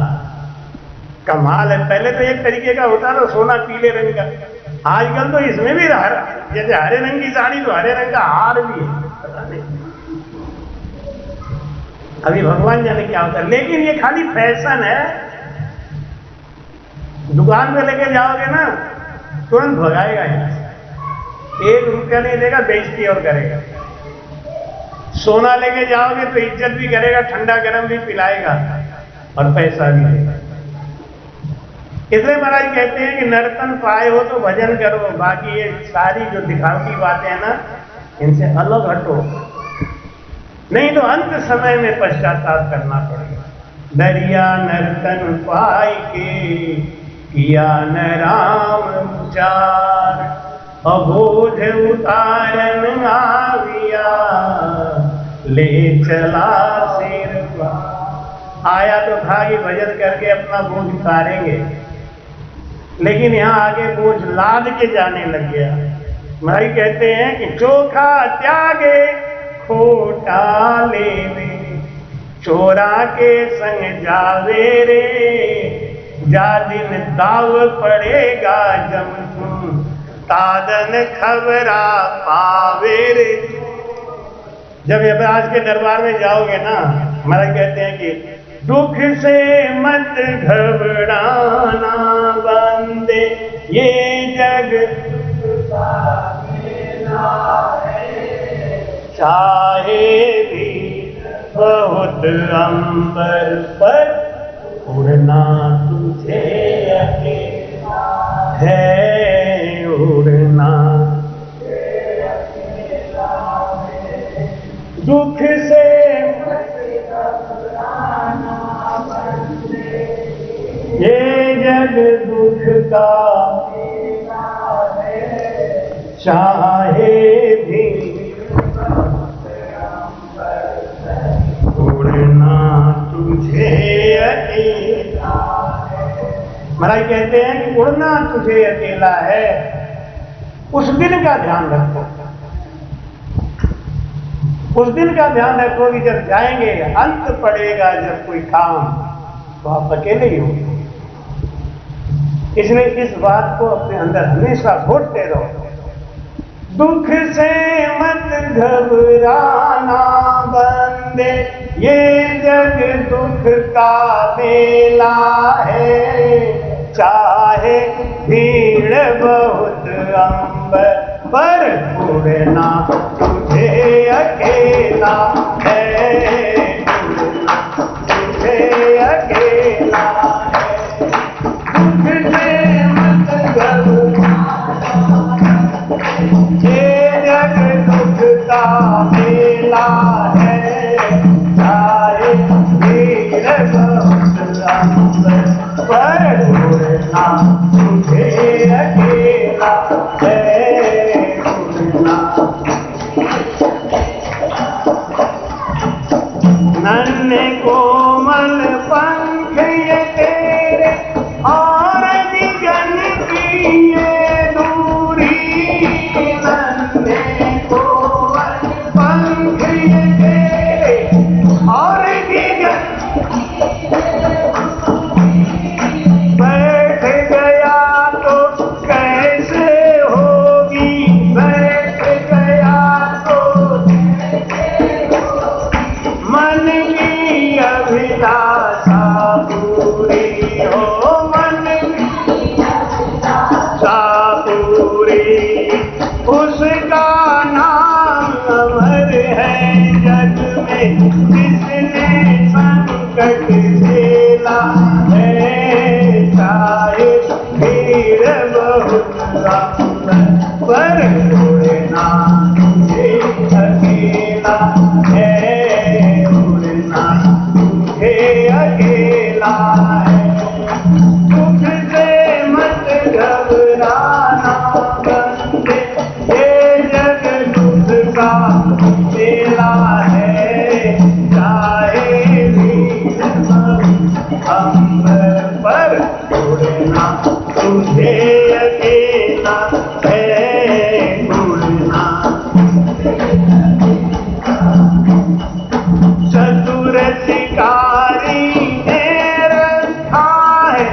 कमाल है। पहले तो एक तरीके का होता था सोना पीले रंग का, आजकल तो इसमें भी जैसे हरे रंग की साड़ी तो हरे रंग का हार भी है। पता नहीं अभी भगवान जाने क्या होता है, लेकिन ये खाली फैशन है। दुकान में लेके जाओगे ना, तुरंत भगाएगा यहाँ से, 1 रुपया नहीं देगा, बेइज्जती और करेगा। सोना लेके जाओगे तो इज्जत भी करेगा, ठंडा गरम भी पिलाएगा और पैसा भी देगा। इसलिए महाराज कहते हैं कि नर्तन पाए हो तो भजन करो, बाकी ये सारी जो दिखावटी बातें हैं ना, इनसे अलग हटो, नहीं तो अंत समय में पश्चाताप करना पड़ेगा। दरिया नर्तन पाई के किया न राम विचार, अबोध उतारन आविया ले चला सिर पार। आया तो था कि भजन करके अपना बोझ उतारेंगे, लेकिन यहाँ आगे बोझ लाद के जाने लग गया। भाई कहते हैं कि चोखा त्यागे खोटा लेवे, चोरा के संग जावे रे, जा दिन दाव पड़ेगा जम तुम, तादन खबरा पावे रे। जब यमराज के दरबार में जाओगे ना, महाराज कहते हैं कि दुख से मत घबराना बंदे, ये जग चाहे भी बहुत अंबर पर, उड़ना तुझे अकेला है, उड़ना दुख से ये जग दुख का चाहे भी उड़ना तुझे अकेला है। महाराज कहते हैं कि उड़ना तुझे अकेला है, उस दिन का ध्यान रखो। उस दिन का ध्यान रखो कि जब जाएंगे, अंत पड़ेगा जब कोई काम, तो आप अकेले ही हो। इसलिए इस बात को अपने अंदर हमेशा घोटते रहो। दुख से मत घबराना बंदे, ये जग दुख का मेला है। चाहे भीड़ बहुत अंबर पर, उड़ना तुझे अकेला है। उड़ना तुझे अकेला है। दुख से मत घबराना, ये जग दुख का मेला है। चाहे भीड़ बहुत अंबर पर, उड़ना तुझे अकेला है। उड़ना नन्हे कोमल पंख ये तेरे, और दिगन की ये दूरी। नन्हे कोमल पंख ये तेरे, और दिगन बैठ गया तो कैसे होगी, बैठ गया तो मन की अभिलाषा पूरी हो। मन की अभिलाषा पूरी, उसका नाम अमर है जग में, जिसने संकट झेला है। चाहे भीड़ बहुत अंबर पर, उड़ना तुझे अकेला है। उड़ना तुझे अकेला है। दुख से मत घबराना बंदे, ये जग दुख का मेला है। चाहे भीड़ अंबर पर, उड़ना तुझे अकेला है। उड़ना चतुर शिकारी ने रखा है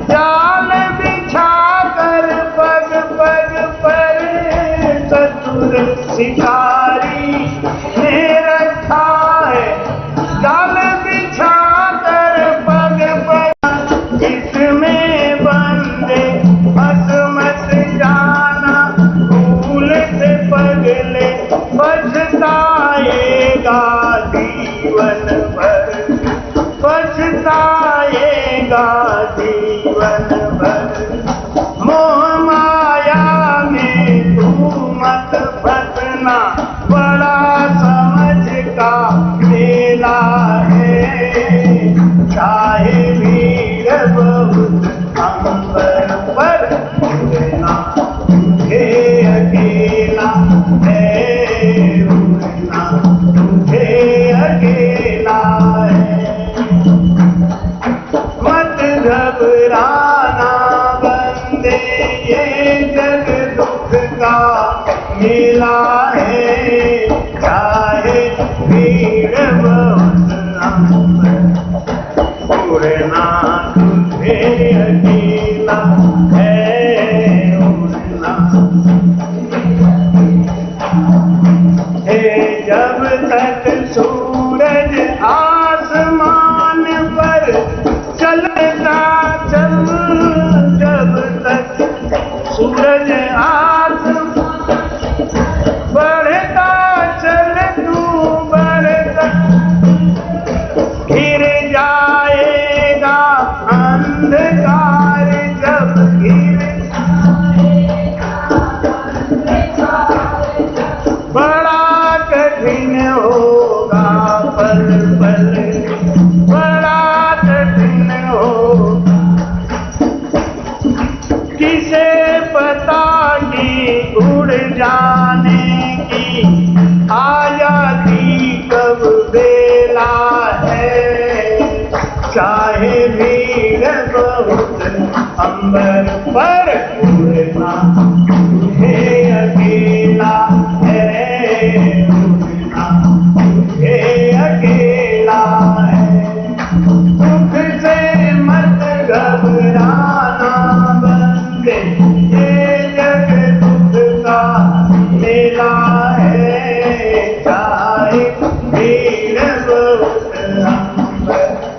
जाल बिछा कर पग पग पर। चतुर शिकारी ने रखा है जाल बिछा कर पग पग, इसमें बंदे फंस मत जाना, भूल से पगले पछताएगा जीवन भर। पछताएगा जीवन भर। मोह माया में तू मत फंसना, बड़ा समझ का मेला है। चाहे भीड़ बहुत अंबर पर, उड़ना तुझे अकेला है। उड़ना तुझे अकेला है। मत घबराना बंदे, ये जग दुख का मेला है। चाहे भीड़ बहुत अंबर, उड़ना तुझे अकेला है। उड़ना है। जब तक सूरज आसमान पर चलता चल, जब तक सूरज आसमान बढ़ता चल, तू बढ़ता घिर जाएगा अंधकार। जब घिर बड़ा कठिन होगा पल पल, बड़ा कठिन होगा। किसे पता कि उड़ जाने की आजादी कब बेला है। चाहे भीड़ बहुत अंबर पर उड़ना तुझे अकेला है, उड़ना तुझे अकेला है। दुख से मत घबराना बंदे, ये जग दुख का मेला है। चाहे भीड़ बहुत अंबर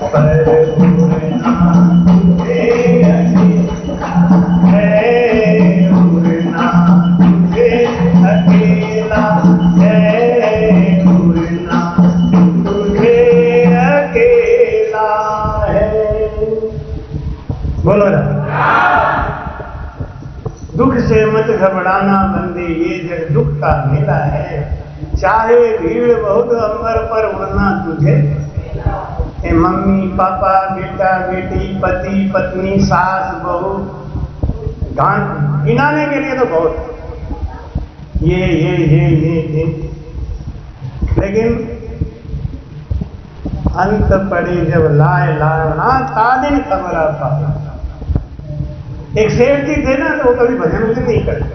पर उड़ना तुझे अकेला है, उड़ना तुझे अकेला है, उड़ना तुझे अकेला है। बोलो ना, दुख से मत घबराना बंदे, ये जग दुख का मेला है। चाहे भीड़ बहुत अंबर पर उड़ना तुझे। ए मम्मी पापा बेटा बेटी पति पत्नी सास बहू गिनाने के लिए तो बहुत ये। लेकिन अंत पड़े जब लाए लाना तादिन खबर आता। एक सेठ जी थे ना, तो वो कभी भजन वजन नहीं करते।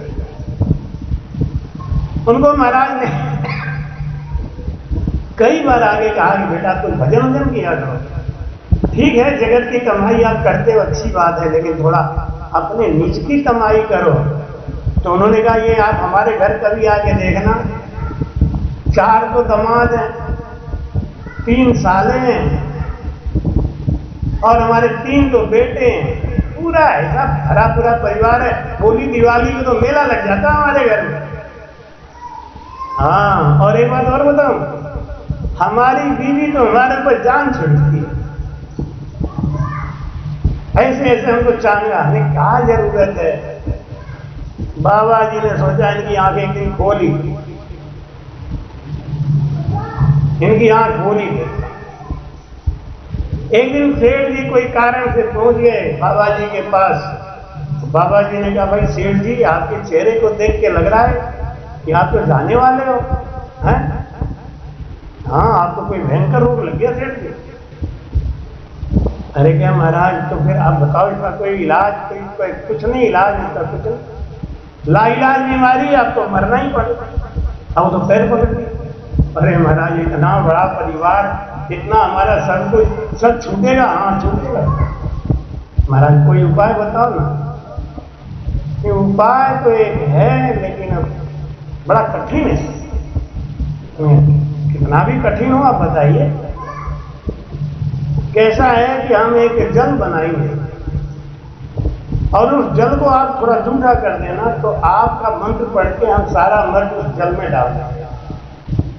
उनको महाराज ने कई बार आगे कहा कि बेटा तुम भजन वजन किया करो। ठीक है, जगत की कमाई आप करते हो अच्छी बात है, लेकिन थोड़ा अपने निज की कमाई करो। तो उन्होंने कहा ये आप हमारे घर कभी आके देखना, 4 तो दामाद हैं, 3 साले हैं और हमारे 3 तो बेटे हैं। पूरा ऐसा भरा पूरा परिवार है। होली दिवाली को तो मेला लग जाता है हमारे घर में। हाँ, और एक बात और बताऊं, हमारी बीवी तो हमारे ऊपर जान छुड़ती है। ऐसे ऐसे हमको चांगा, हमें क्या जरूरत है। बाबा जी ने सोचा इनकी आंखें एक दिन खोली, इनकी आंख खोली थी। एक दिन सेठ जी कोई कारण से पहुंच गए बाबा जी के पास। तो बाबा जी ने कहा भाई सेठ जी, आपके चेहरे को देख के लग रहा है कि आप तो जाने वाले हो, हैं? हाँ, आपको कोई भयंकर रोग लग गया सेठ जी। अरे क्या महाराज, तो फिर आप बताओ इसका कोई इलाज? कोई कुछ नहीं, इलाज इसका कुछ नहीं, लाइलाज बीमारी, आपको मरना ही पड़ेगा। अब तो पैर पकड़ दिए। अरे महाराज, इतना बड़ा परिवार, इतना हमारा सब कुछ, सब छूटेगा? हाँ छूटेगा। महाराज कोई उपाय बताओ ना। ये उपाय तो एक है, लेकिन अब बड़ा कठिन है। कितना भी कठिन हो आप बताइए। कैसा है कि हम एक जल बनाएंगे और उस जल को आप थोड़ा जूठा कर देना, तो आपका मंत्र पढ़ के हम सारा अमृत उस जल में डाल देंगे।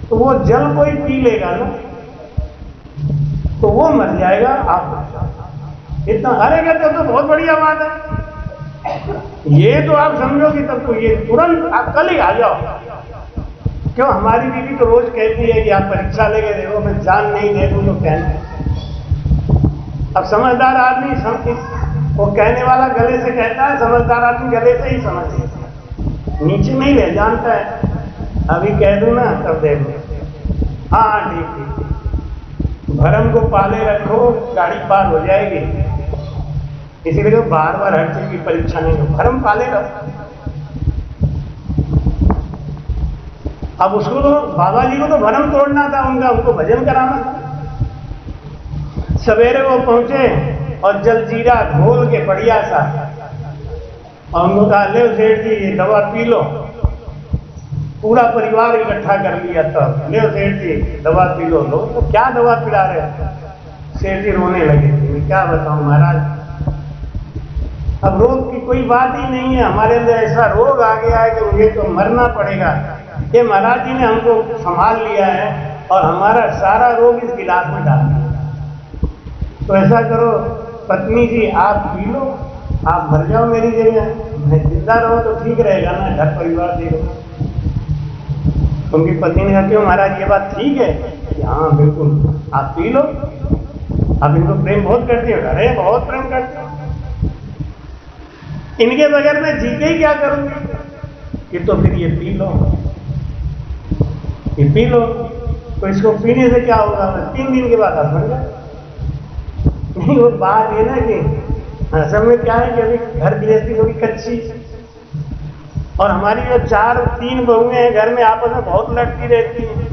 तो वो जल कोई पी लेगा ना, तो वो मर जाएगा, आप इतना। अरे कहते तो बहुत बढ़िया बात है ये, तो आप समझो कि तब तो ये तुरंत आप कल ही आ जाओ। क्यों, हमारी बीवी तो रोज कहती है कि आप परीक्षा लेके देखो, मैं जान नहीं दे दूं तो कहने। अब समझदार आदमी वो कहने वाला गले से कहता है, समझदार आदमी गले से ही समझ लेता है, नीचे नहीं ले जानता है। अभी कह दूं ना तब देखो। हाँ ठीक, भरम को पाले रखो, गाड़ी पार हो जाएगी। इसीलिए बार बार हर चीज की परीक्षा नहीं हो, भरम पाले रखो। अब उसको तो बाबा जी को तो भरम तोड़ना था उनका, उनको भजन कराना था। सवेरे वो पहुंचे और जलजीरा घोल के बढ़िया सा, और उनको कहा ले सेठ जी ये दवा पी लो। पूरा परिवार इकट्ठा कर लिया, तब ले सेठ जी दवा पी लो। लोग तो क्या दवा पिला रहे? सेठ जी रोने लगे। क्या बताऊं महाराज, अब रोग की कोई बात ही नहीं है, हमारे अंदर ऐसा रोग आ गया है कि मुझे तो मरना पड़ेगा। ये महाराज जी ने हमको संभाल लिया है और हमारा सारा रोग इस गिलास में डाल दिया। तो ऐसा करो पत्नी जी, आप पी लो, आप मर जाओ मेरी जगह, मैं जिंदा रहो तो ठीक रहेगा ना, घर परिवार देखो। उनकी पत्नी ने कहा क्यों महाराज ये बात ठीक है? हाँ बिल्कुल, आप पी लो। आप इनको प्रेम बहुत करते हो? अरे बहुत प्रेम करते हो, इनके बगैर मैं जी के ही क्या करूंगी? कि तो फिर ये पी लो, ये पी लो। तो इसको पीने से क्या होगा? 3 दिन के बाद आप मर जाए। नहीं, वो बात है ना कि असल में क्या है कि अभी घर गृहस्थी थोड़ी कच्ची, और हमारी जो 4-3 बहुएं हैं घर में, आपस में बहुत लड़ती रहती हैं।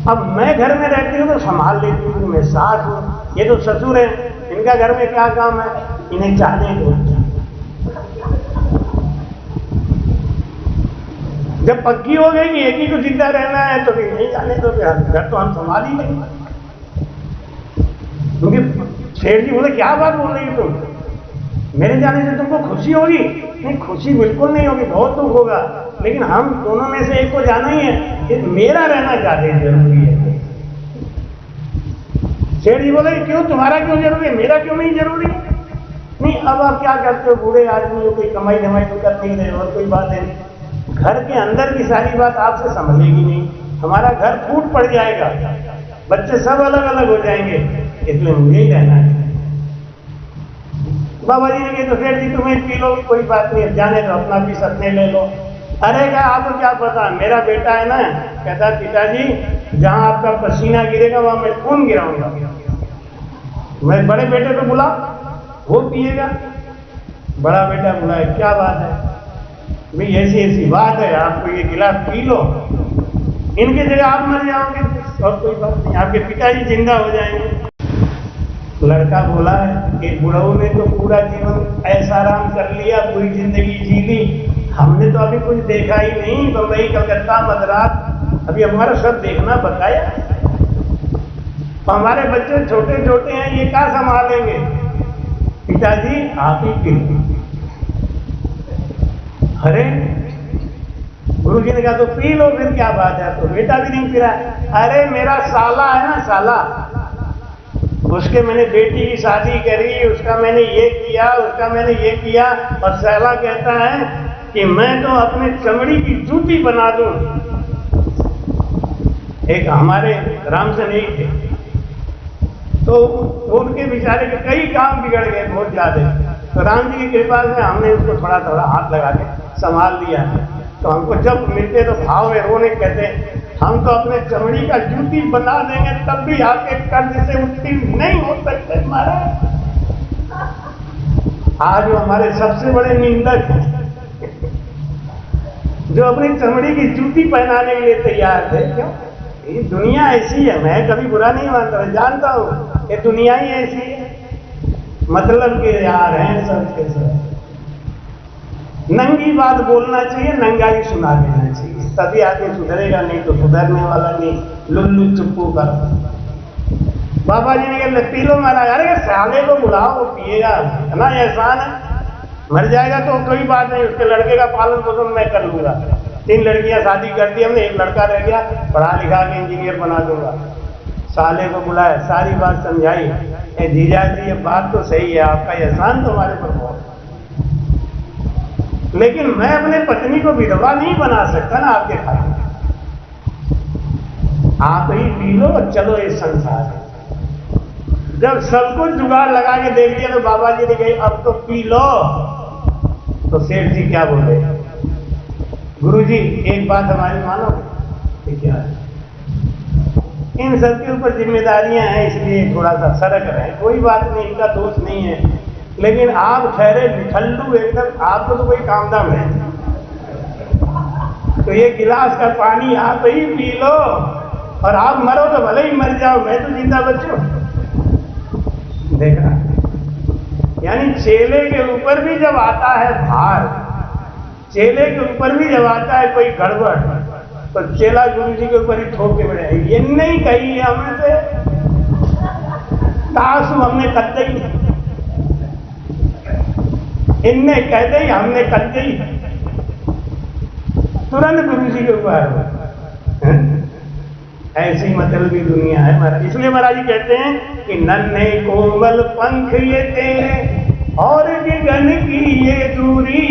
अब मैं घर में रहती हूँ तो संभाल लेती हूँ, मैं सास हूँ, ये तो ससुर है, इनका घर में क्या काम है, इन्हें जाने दो। जब पक्की हो गई कि एक ही को जिंदा रहना है तो फिर नहीं जाने दो, घर तो हम संभाल ही नहीं। क्योंकि शेर जी बोले क्या बात बोल रही तुम, मेरे जाने से तुमको खुशी होगी? नहीं, खुशी बिल्कुल नहीं होगी, बहुत दुख होगा, लेकिन हम दोनों में से एक को जाना ही है, मेरा रहना ज्यादा जरूरी है। शेर जी बोले क्यों, तुम्हारा क्यों जरूरी है, मेरा क्यों नहीं जरूरी? नहीं, अब आप क्या करते हो, बूढ़े आदमी हो, कोई कमाई धमाई तो कर नहीं रहे, और कोई बात है नहीं, घर के अंदर की सारी बात आपसे संभलेगी नहीं, हमारा घर फूट पड़ जाएगा, बच्चे सब अलग अलग हो जाएंगे, इसलिए मुझे ही रहना है। बाबा जी ने कहा तो फिर जी तुम्हें पी लो, कोई बात नहीं, जाने दो, अपना पीस अपने ले लो। अरे क्या आपको क्या पता, मेरा बेटा है ना, कहता पिताजी जहां आपका पसीना गिरेगा वहां मैं खून गिराऊंगा, मैं बड़े बेटे को बुला, वो पिएगा। बड़ा बेटा बुलाए, क्या बात है भाई, ऐसी ऐसी बात है, आपको ये गिलास पी लो, इनकी जगह आप मर जाओगे, और कोई बात नहीं, आपके पिताजी जिंदा हो जाएंगे। लड़का बोला है कि बुढ़ऊ ने तो पूरा जीवन ऐसा आराम कर लिया, पूरी जिंदगी जी ली, हमने तो अभी कुछ देखा ही नहीं, बंबई कलकत्ता मद्रास, अभी हमारा सब देखना बकाया, तो हमारे बच्चे छोटे छोटे हैं, ये क्या संभालेंगे? पिताजी आप ही पी। अरे गुरु जी ने कहा तो पी लो, फिर क्या बात है, तो बेटा भी नहीं पी रहा है। अरे मेरा साला है ना, साला, उसके मैंने बेटी की शादी करी, उसका मैंने ये किया, उसका मैंने ये किया, और साला कहता है कि मैं तो अपने चमड़ी की जूती बना दूं। एक हमारे राम से नहीं थे, तो उनके बेचारे के कई काम बिगड़ गए बहुत ज्यादा, तो राम जी की कृपा से हमने उसको थोड़ा थोड़ा हाथ लगा के संभाल दिया। तो हमको जब मिलते तो भाव में रोने, कहते हम तो अपने चमड़ी का जूती बना देंगे तब भी आपके कर्ज से उत्तीर्ण नहीं हो सकते महाराज। आज वो हमारे सबसे बड़े निंदक हैं जो अपनी चमड़ी की जूती पहनाने के लिए तैयार थे। क्यों? ये दुनिया ऐसी है, मैं कभी बुरा नहीं मानता, मैं जानता हूं ये दुनिया ही ऐसी है, मतलब के यार हैं सब के सब। नंगी बात बोलना चाहिए, नंगा ही सुना देना चाहिए, तभी आदमी सुधरेगा, नहीं तो सुधरने वाला नहीं, लुल्लू चुप्पू का। बाबा जी ने कहा पी लो महाराज। अरे साले को बुलाओ, वो पिएगा, इतना एहसान है, मर जाएगा तो कोई बात नहीं, उसके लड़के का पालन पोषण मैं कर लूंगा। 3 लड़कियां शादी कर दी हमने, 1 लड़का रह गया, पढ़ा लिखा के इंजीनियर बना दूंगा। साले को बुलाया, सारी बात समझाई, जीजा जी ये बात तो सही है, आपका एहसान तो हमारे पर बहुत, लेकिन मैं अपने पत्नी को विधवा नहीं बना सकता ना आपके खातिर, आप ही पी लो और चलो इस संसार। जब सब कुछ जुगाड़ लगा के देख दिया तो बाबा जी ने कही अब तो पी लो। तो सेठ जी क्या बोले, गुरु जी एक बात हमारी मानो, क्या है? इन सब के ऊपर जिम्मेदारियां हैं, इसलिए थोड़ा सा सरक रहे, कोई बात नहीं, इनका दोष नहीं है, लेकिन आप ठहरे निठल्लू एकदम, आपको तो कोई काम धाम है, तो ये गिलास का पानी आप ही पी लो, और आप मरो तो भले ही मर जाओ, मैं तो जिंदा बचूं। देखा, यानी चेले के ऊपर भी जब आता है भार, चेले के ऊपर भी जब आता है कोई गड़बड़, तो चेला गुरु जी के ऊपर ही ठोक के बढ़े, ये नहीं कही है हमें से तासु हमने कत्ते ही, इनने कहते ही हमने कत्ते ही, तुरंत गुरु जी के ऊपर। ऐसी मतलबी दुनिया है महाराज। इसलिए महाराज जी कहते हैं कि नन्हे कोमल पंख ये तेरे और गगन की ये दूरी,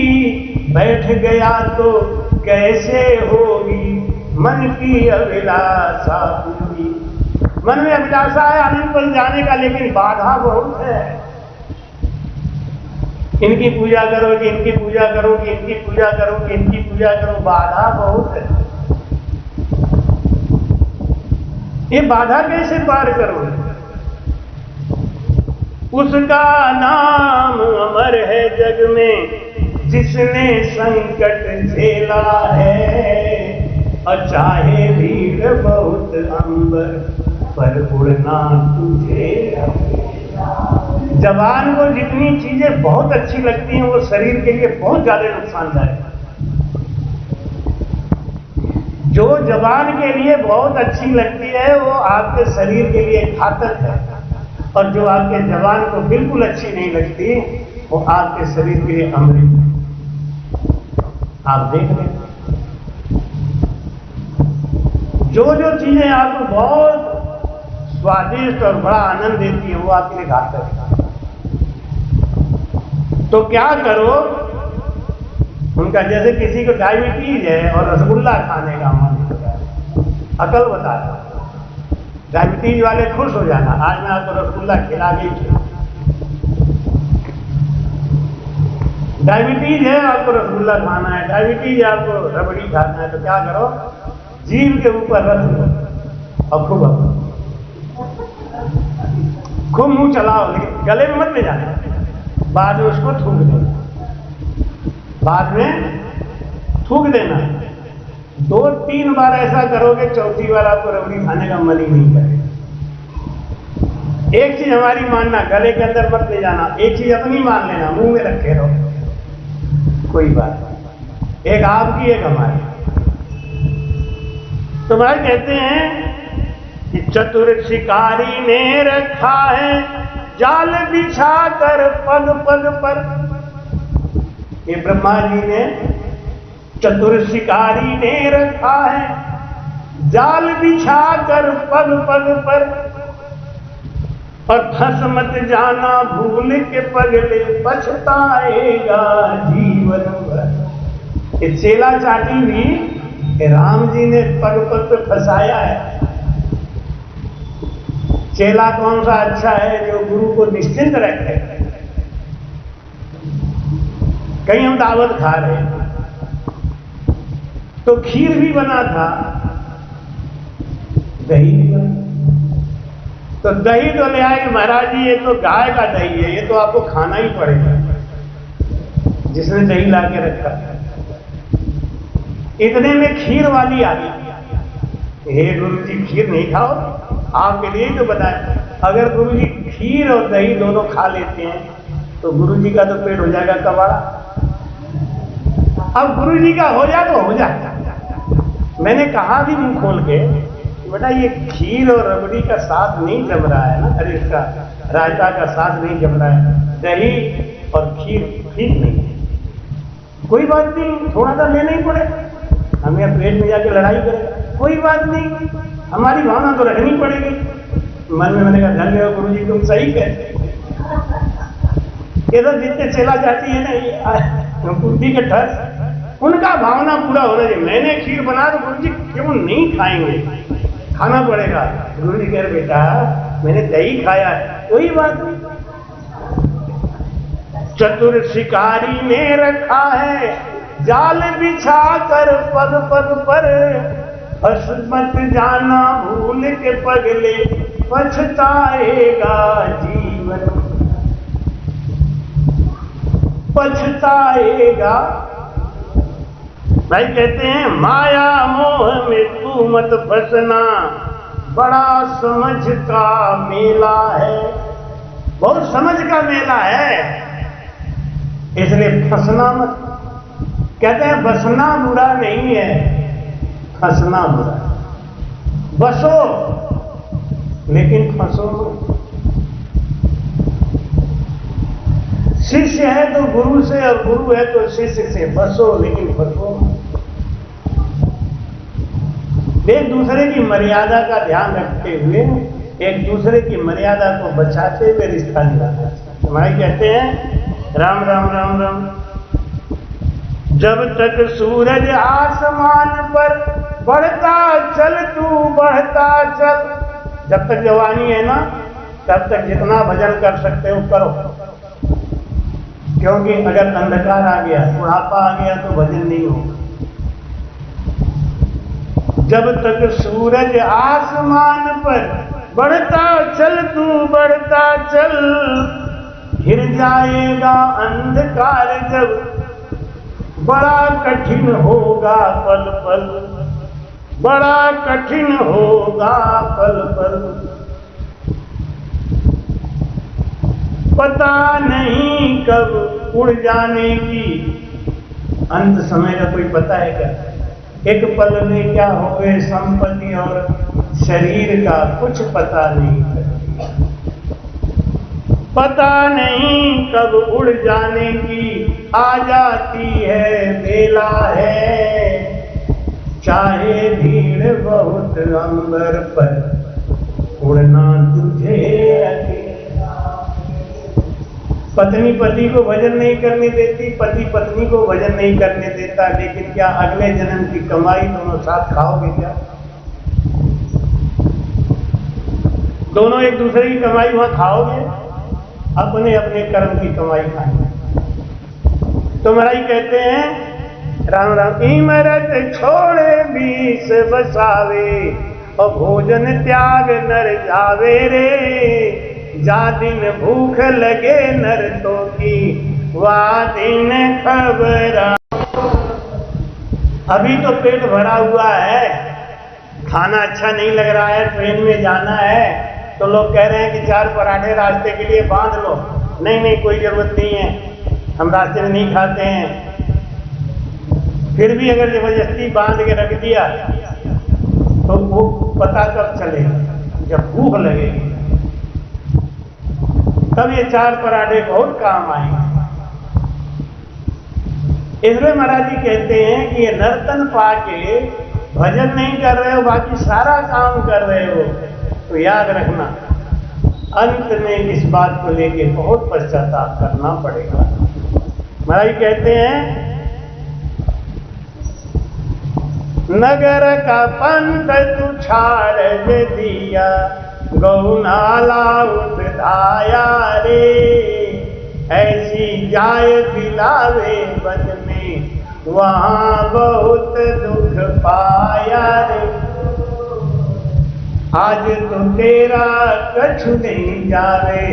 बैठ गया तो कैसे होगी मन की अभिलाषा पूरी। मन में अभिलाषा है आनंद पर जाने का, लेकिन बाधा बहुत है। इनकी पूजा करोगे, इनकी पूजा करोगे, इनकी पूजा करोगे, इनकी पूजा करो, बाधा बहुत है। ये बाधा कैसे पार करोगे? उसका नाम अमर है जग में, जिसने संकट झेला है। और चाहे भीड़ बहुत अंबर पर उड़ना तुझे। जवान को जितनी चीजें बहुत अच्छी लगती हैं वो शरीर के लिए बहुत ज्यादा नुकसानदायक है। जो जवान के लिए बहुत अच्छी लगती है वो आपके शरीर के लिए घातक है, और जो आपके जवान को बिल्कुल अच्छी नहीं लगती वो आपके शरीर के लिए अमृत है। आप देख लें, जो जो चीजें आपको बहुत स्वादिष्ट और बड़ा आनंद देती है वो आपके लिए घातक है। तो क्या करो, उनका जैसे किसी को डायबिटीज है और रसगुल्ला खाने का मन होता है, अकल बता रहा, डायबिटीज वाले खुश हो जाना, आज मैं आपको रसगुल्ला खिला के ही। डायबिटीज है, आपको रसगुल्ला खाना है, डायबिटीज है, आपको रबड़ी खाना है, तो क्या करो, जीभ के ऊपर रख लो और खूब मुंह चलाओ, लेकिन गले में मत ले जाना, बाद में उसको थूक देना, बाद में थूक देना। 2-3 बार ऐसा करोगे, चौथी बार आपको रबड़ी खाने का मन ही नहीं करेगा। एक चीज हमारी मानना, गले के अंदर मत ले जाना, एक चीज अपनी मान लेना, मुंह में रखे रहो, कोई बात नहीं, एक आपकी एक हमारी। तो भाई कहते हैं कि चतुर शिकारी ने रखा है जाल बिछा कर पग पग पर। ये ब्रह्मा जी ने, चतुर शिकारी ने रखा है जाल बिछा कर पग पग पर, और फंस मत जाना भूल के पगले, पछताएगा जीवन भर। ये चेला चाटी भी राम जी ने पग पग पे फंसाया है। चेला कौन सा अच्छा है, जो गुरु को निश्चिंत रखे। कहीं हम दावत खा रहे तो खीर भी बना था, दही भी बना, तो दही तो ले आए महाराज जी, ये तो गाय का दही है, ये तो आपको खाना ही पड़ेगा, जिसने दही ला के रखा। इतने में खीर वाली आ गई, हे गुरु जी खीर नहीं खाओ, आपके लिए तो बताए, अगर गुरु जी खीर और दही दोनों खा लेते हैं तो गुरु जी का तो पेट हो जाएगा कबाड़ा। अब गुरु जी का हो जाए तो हो जाए। मैंने कहा भी मुंह खोल के, बेटा ये खीर और रबड़ी का साथ नहीं जम रहा है ना, अरे इसका रायता का साथ नहीं जम रहा है, दही और खीर ठीक नहीं है, कोई बात नहीं, थोड़ा सा लेना ही पड़ेगा, हमें पेट में जाके लड़ाई करेगा, कोई बात नहीं, हमारी भावना तो रखनी पड़ेगी। मन में मैंने कहा धन्य हो गुरु जी, तुम सही कहते। ये तो जितने चला जाती है ना बुद्धि के ठस, उनका भावना पूरा होना चाहिए। मैंने खीर बना तो गुरु जी क्यों नहीं खाएंगे, खाना पड़ेगा। गुरु जी कह रहे बेटा मैंने दही खाया है, कोई बात नहीं। चतुर शिकारी ने रखा है जाल बिछा कर पग पग पर, फंस मत जाना भूल के पगले, पछताएगा जीवन, पछताएगा। भाई कहते हैं माया मोह में तू मत फंसना, बड़ा समझ का मेला है, बहुत समझ का मेला है, इसलिए फंसना मत। कहते हैं बसना बुरा नहीं है, फंसना बुरा। बसो लेकिन फंसो मत। शिष्य है तो गुरु से और गुरु है तो शिष्य से, बसो लेकिन फंसो मत। एक दूसरे की मर्यादा का ध्यान रखते हुए, एक दूसरे की मर्यादा को बचाते हुए रिश्ता निभाना। हमारे कहते हैं राम राम राम राम। जब तक सूरज आसमान पर बढ़ता चल तू बढ़ता चल। जब तक जवानी है ना तब तक जितना भजन कर सकते हो करो, क्योंकि अगर अंधकार आ गया, बुढ़ापा आ गया तो भजन नहीं होगा। जब तक सूरज आसमान पर बढ़ता चल तू बढ़ता चल, घिर जाएगा अंधकार जब, बड़ा कठिन होगा पल पल, बड़ा कठिन होगा पल पल। पता नहीं कब उड़ जाने की, अंत समय का कोई पता है क्या? एक पल में क्या हो गए संपत्ति और शरीर का कुछ पता नहीं है। पता नहीं कब उड़ जाने की आ जाती है बेला है, चाहे भीड़ बहुत अंबर पर उड़ना तुझे अकेला। पत्नी पति को भजन नहीं करने देती, पति पत्नी को भजन नहीं करने देता, लेकिन क्या अगले जन्म की कमाई दोनों साथ खाओगे क्या? दोनों एक दूसरे की कमाई वहां खाओगे? अपने अपने कर्म की कमाई खाएंगे। तो महाराज कहते हैं राम राम इमरत छोड़े बीस बसावे, और भोजन त्याग नर जावे रे। जा दिन भूख लगे नर तो की, वा दिन खबर। अभी तो पेट भरा हुआ है, खाना अच्छा नहीं लग रहा है, ट्रेन में जाना है, तो लोग कह रहे हैं कि 4 पराठे रास्ते के लिए बांध लो। नहीं नहीं, कोई जरूरत नहीं है, हम रास्ते में नहीं खाते हैं। फिर भी अगर जबरदस्ती बांध के रख दिया तो वो पता कब चलेगा? जब भूख लगेगी, तब ये 4 पराठे बहुत काम आएंगे। इसलिए महाराज जी कहते हैं कि ये नर्तन पाके भजन नहीं कर रहे हो, बाकी सारा काम कर रहे हो, तो याद रखना अंत में इस बात को लेके बहुत पश्चाताप करना पड़ेगा। महाराज कहते हैं नगर का पंथ तू छाड़ दे दिया, गौनाला उठाया रे। ऐसी जाय दिलावे बन में, वहां बहुत दुख पाया रे। आज तो तेरा कछु नहीं जावे,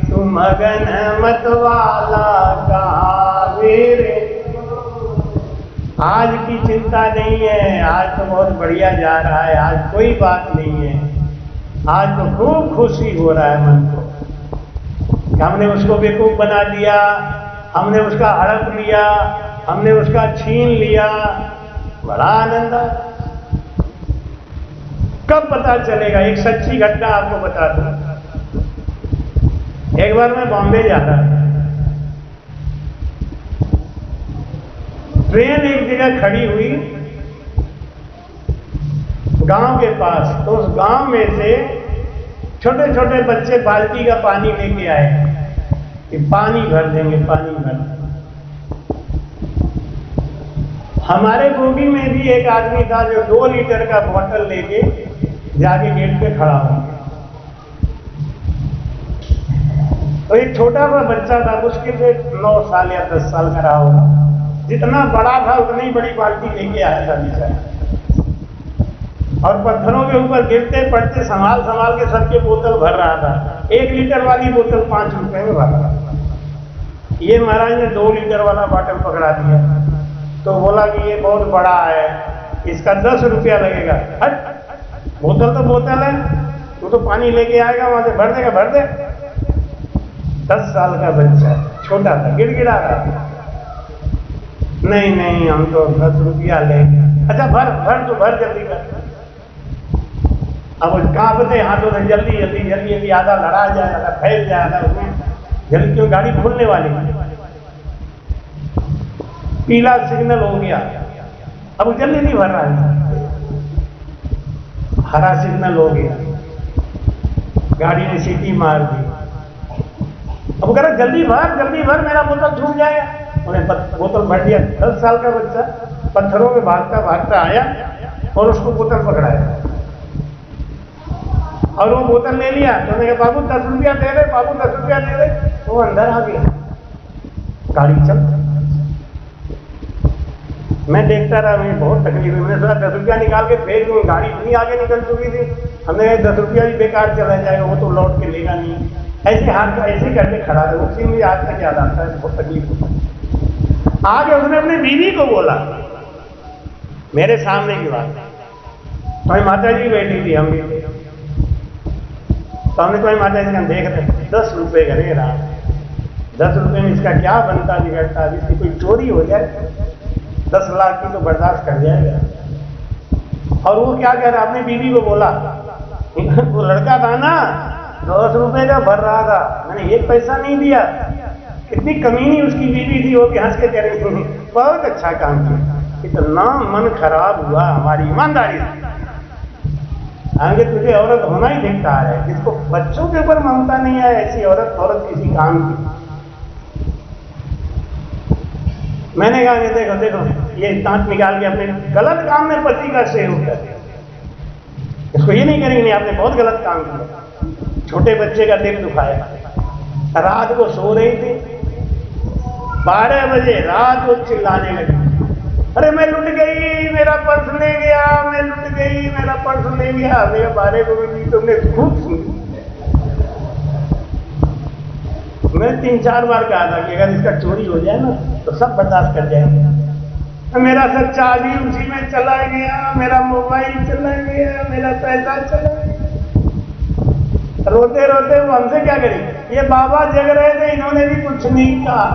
तू मगन मत वाला गावे रे। आज की चिंता नहीं है, आज तो बहुत बढ़िया जा रहा है, आज कोई बात नहीं है। आज तो खूब खुशी हो रहा है मन को, हमने उसको बेवकूफ बना दिया, हमने उसका हड़प लिया, हमने उसका छीन लिया, बड़ा आनंद है। कब पता चलेगा? एक सच्ची घटना आपको बता दूं। एक बार मैं बॉम्बे जा रहा था, ट्रेन एक जगह खड़ी हुई गांव के पास, तो उस गांव में से छोटे छोटे बच्चे बाल्टी का पानी लेके आए कि पानी भर देंगे, पानी भर देंगे। हमारे बोगी में भी एक आदमी था जो 2 लीटर का बोतल लेके जाके गेट पे खड़ा हो गया। तो एक छोटा सा बच्चा था, मुश्किल से 9 साल या 10 साल का रहा होगा। जितना बड़ा था उतनी बड़ी बाल्टी लेके आया था बेचारा, और पत्थरों के ऊपर गिरते पड़ते संभाल संभाल के सबके बोतल भर रहा था। 1 लीटर वाली बोतल 5 रुपए में भर रहा था। ये महाराज ने 2 लीटर वाला बॉटल पकड़ा दिया, तो बोला कि ये बहुत बड़ा है, इसका 10 रुपया लगेगा। हट, बोतल तो बोतल है, तू तो पानी लेके आएगा, वहां से भर देगा, भर दे। 10 साल का बच्चा, छोटा था, गिड़गिड़ा रहा था। नहीं नहीं, हम तो 10 रुपया लेंगे। अच्छा भर भर, तो भर जल्दी कर। अब कांपते हाथों से जल्दी जल्दी जल्दी जल्दी, आधा लड़ा जाएगा, फैल जाएगा उसमें जल्दी, क्यों गाड़ी खुलने वाली। पीला सिग्नल हो गया, अब जल्दी नहीं भर रहा है। हरा सिग्नल हो गया, गाड़ी ने सीटी मार दी। अब कह रहा जल्दी भर, मेरा बोतल छूट जाएगा। उन्हें बोतल भर दिया। 10 साल का बच्चा पत्थरों में भागता भागता आया और उसको बोतल पकड़ाया, और वो बोतल ले लिया। तो उन्होंने कहा बाबू 10 रुपया दे दे, बाबू 10 रुपया दे दे। तो वो अंदर आ गया, गाड़ी चल। मैं देखता रहा, मुझे बहुत तकलीफ हुई। मैंने सोचा 10 रुपया निकाल के फेंक दूँ, गाड़ी इतनी आगे निकल चुकी थी। हमने 10 रुपया भी बेकार चला जाएगा, वो तो लौट के लेगा नहीं। ऐसे हाथ ऐसे करके खड़ा था, उसी मुझे आज तक याद आता है, बहुत तकलीफ होता है। आगे उसने अपनी बीवी को बोला, मेरे सामने की बात, तुम्हारी माता जी बैठी थी, हम भी तो हमने तुम्हारी माता जी का देख रहे 10 रुपए का नहीं रहा, 10 रुपए में इसका क्या बनता बिगड़ता, इसकी कोई चोरी हो जाए 10 लाख की तो बर्दाश्त कर जाएगा। और वो क्या कह रहा, अपनी बीवी को बोला, वो लड़का था ना 10 रुपए का भर रहा था, मैंने 1 पैसा नहीं दिया। कितनी कमीनी उसकी बीवी थी, वो हंस के कह रही थी बहुत अच्छा काम किया। इतना मन खराब हुआ हमारी ईमानदारी से। आगे तुझे औरत होना ही धिक्कार है, जिसको बच्चों के ऊपर ममता नहीं है, ऐसी औरत किसी काम की। मैंने कहा कि देखो देखो, ये दांत निकाल के अपने गलत काम में पति का सहयोग कर दिया। इसको ये नहीं करेंगे नहीं आपने बहुत गलत काम किया, छोटे बच्चे का दिल दुखाया। रात को सो रही थी, 12 बजे रात को चिल्लाने लगी, अरे मैं लुट गई, मेरा पर्स ले गया, मैं लुट गई, मेरा पर्स ले गया। मेरे 12 बजे तुमने खूब सुनी। मैं 3-4 बार कहा था कि अगर इसका चोरी हो जाए ना तो सब बर्दाश्त कर जाएंगे। मेरा सब चाबी उसी में चला गया, मेरा मोबाइल चला गया, मेरा पैसा चला गया। रोते रोते वो हमसे क्या करें, ये बाबा जग रहे थे, इन्होंने भी कुछ नहीं कहा।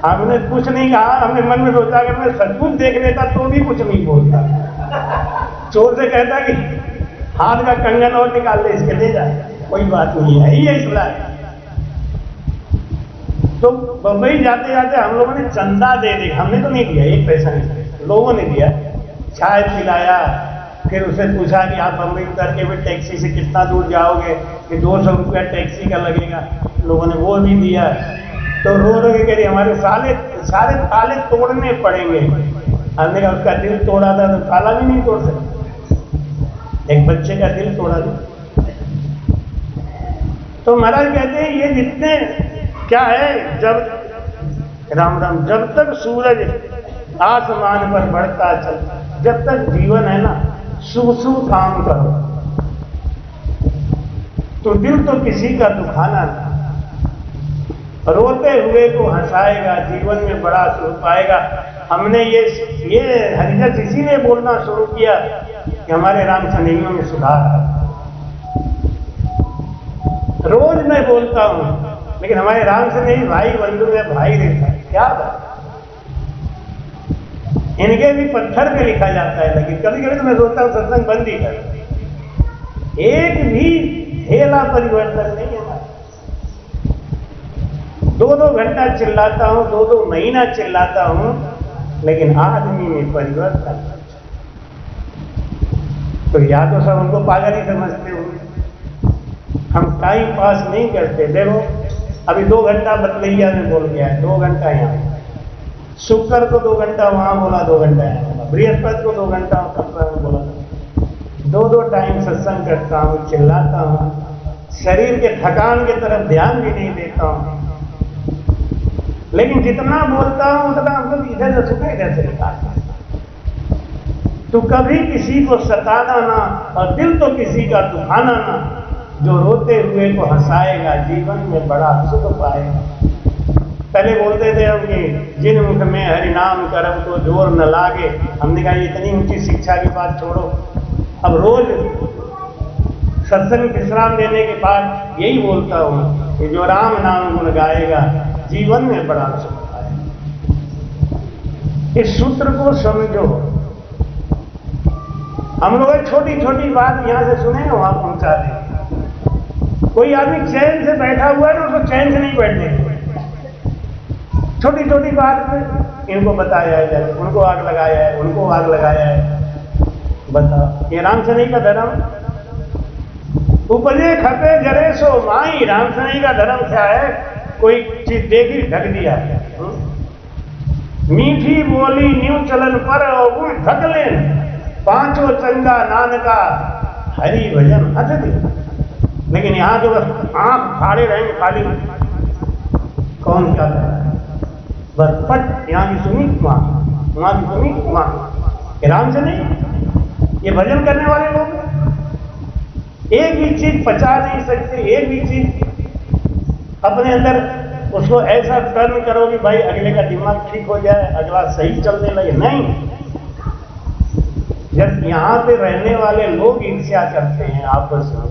हमने कुछ नहीं कहा, हमने मन में सोचा अगर मैं सचमुच देख लेता तो भी कुछ नहीं बोलता। चोर से कहता कि हाथ का कंगन और निकाल ले, इसके ले जाए, कोई बात नहीं है, ये इसलिए। तो बम्बई जाते जाते हम लोगों ने चंदा दे दिया, हमने तो नहीं दिया, 1 पैसा नहीं दिया, लोगों ने दिया। चाय पिलाया, फिर उससे पूछा कि आप बम्बई उतर के फिर टैक्सी से कितना दूर जाओगे, कि 200 रुपया टैक्सी का लगेगा, लोगों ने वो भी दिया। तो रो रो के कह रही हमारे सारे ताले तोड़ने पड़ेंगे। हमने कहा उसका दिल तोड़ा था तो ताला भी नहीं तोड़ सकते, एक बच्चे का दिल तोड़ा था। तो महाराज कहते हैं ये जितने क्या है, जब राम राम, जब तक सूरज आसमान पर बढ़ता चलता, जब तक जीवन है ना, शुभ शुभ काम करो तो दिल तो किसी का दुखाना नहीं, रोते हुए को हंसाएगा, जीवन में बड़ा सुख पाएगा। हमने ये हरिजन इसीलिए बोलना शुरू किया कि हमारे राम सनेहियों में सुधार है। रोज मैं बोलता हूं, लेकिन हमारे राम सनेही भाई बंधु में भाई रहता है, क्या बात। इनके भी पत्थर पे लिखा जाता है, लेकिन कभी कभी तो मैं सोचता हूं सत्संग बंद ही कर, एक भी हेला परिवर्तन नहीं है। 2-2 घंटा चिल्लाता हूं, 2-2 महीना चिल्लाता हूं, लेकिन आदमी में परिवर्तन। तो या तो सब हमको पागल ही समझते होंगे, हम टाइम पास नहीं करते। देखो अभी 2 घंटा बतलैया में बोल गया है, 2 घंटा यहाँ, शुक्र को 2 घंटा वहां बोला, 2 घंटा यहाँ बोला, बृहस्पति को 2 घंटा कपड़ा में बोला। 2-2 टाइम सत्संग करता हूं, चिल्लाता हूं, शरीर के थकान की तरफ ध्यान भी नहीं देता हूं, लेकिन जितना बोलता हूं उतना हमको इधर से सुना, इधर से निकालता। तो कभी किसी को सताना ना, और दिल तो किसी का दुखाना ना, जो रोते हुए को हंसाएगा, जीवन में बड़ा सुख पाएगा। पहले बोलते थे हम कि जिन मुख में हरि नाम करब तो जोर न लागे। हमने कहा इतनी ऊंची शिक्षा की बात छोड़ो, अब रोज सत्संग विश्राम देने के बाद यही बोलता हूं कि जो राम नाम गुण गाएगा, जीवन में बड़ा सुख पाएगा। इस सूत्र को समझो। हम लोग छोटी छोटी बात यहां से सुने वहां पहुंचा दें। कोई आदमी चैन से बैठा हुआ है ना, उसको चैन से नहीं बैठने देंगे। छोटी छोटी बात में इनको बताया है, उनको आग लगाया है, उनको आग लगाया है। बताओ, ये राम सनेही का धर्म? उपजे खपे जरे सो माई। राम सनेही का धर्म क्या है? कोई चीज देखी ढक दिया, मीठी बोली न्यू चलन पर और ढक ले, 5 चंगा नानका हरि भजन हट दे। लेकिन यहां तो बस आंख फाड़े रहेंगे खाली, कौन क्या कर रहा है, बस पट यहां की सुनी वहां की सुनी वहां। राम से नहीं, ये भजन करने वाले लोग एक भी चीज पचा नहीं सकते, एक भी चीज अपने अंदर उसको ऐसा टर्न करो कि भाई अगले का दिमाग ठीक हो जाए, अगला सही चलने लगे, नहीं। जब यहां पे रहने वाले लोग ईर्ष्या करते हैं आपस में,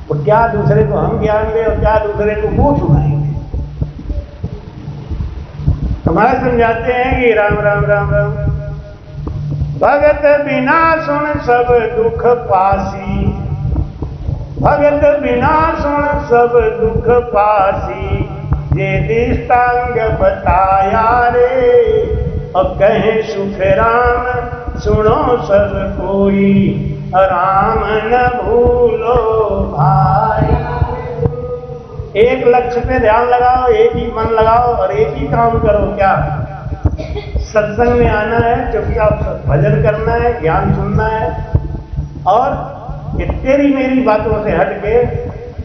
तो क्या दूसरे को हम ज्ञान दें और क्या दूसरे को वो सुनाएंगे। हमारे समझाते हैं कि राम राम राम राम, भगत बिना सुन सब दुख पासी, भगत बिना सुन सब दुख पासी, ये दृष्टांग बताया रे, और कहे सुख राम सुनो सब कोई, राम न भूलो भाई। एक लक्ष्य पे ध्यान लगाओ, एक ही मन लगाओ और एक ही काम करो। क्या? सत्संग में आना है, चुपचाप भजन करना है, ज्ञान सुनना है, और ये तेरी मेरी बातों से हट के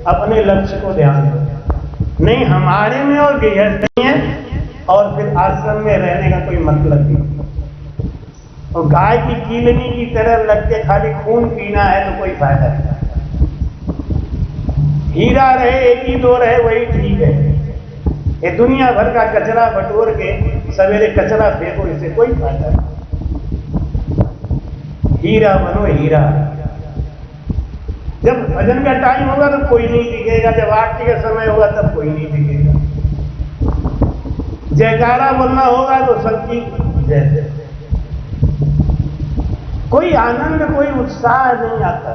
अपने लक्ष्य को ध्यान दो। नहीं हमारे में और गृहस्थ नहीं है, और फिर आश्रम में रहने का कोई मतलब नहीं। और गाय की कीलनी की तरह लग के खाली खून पीना है तो कोई फायदा नहीं। हीरा रहे, एक ही दो रहे, वही ठीक है। ये दुनिया भर का कचरा बटोर के सवेरे कचरा फेंको, इससे कोई फायदा नहीं। हीरा बनो हीरा। जब भजन का टाइम होगा तो कोई नहीं दिखेगा, जब आरती का समय होगा तब कोई नहीं दिखेगा। जयकारा बोलना होगा तो सबकी जय, कोई आनंद कोई उत्साह नहीं आता।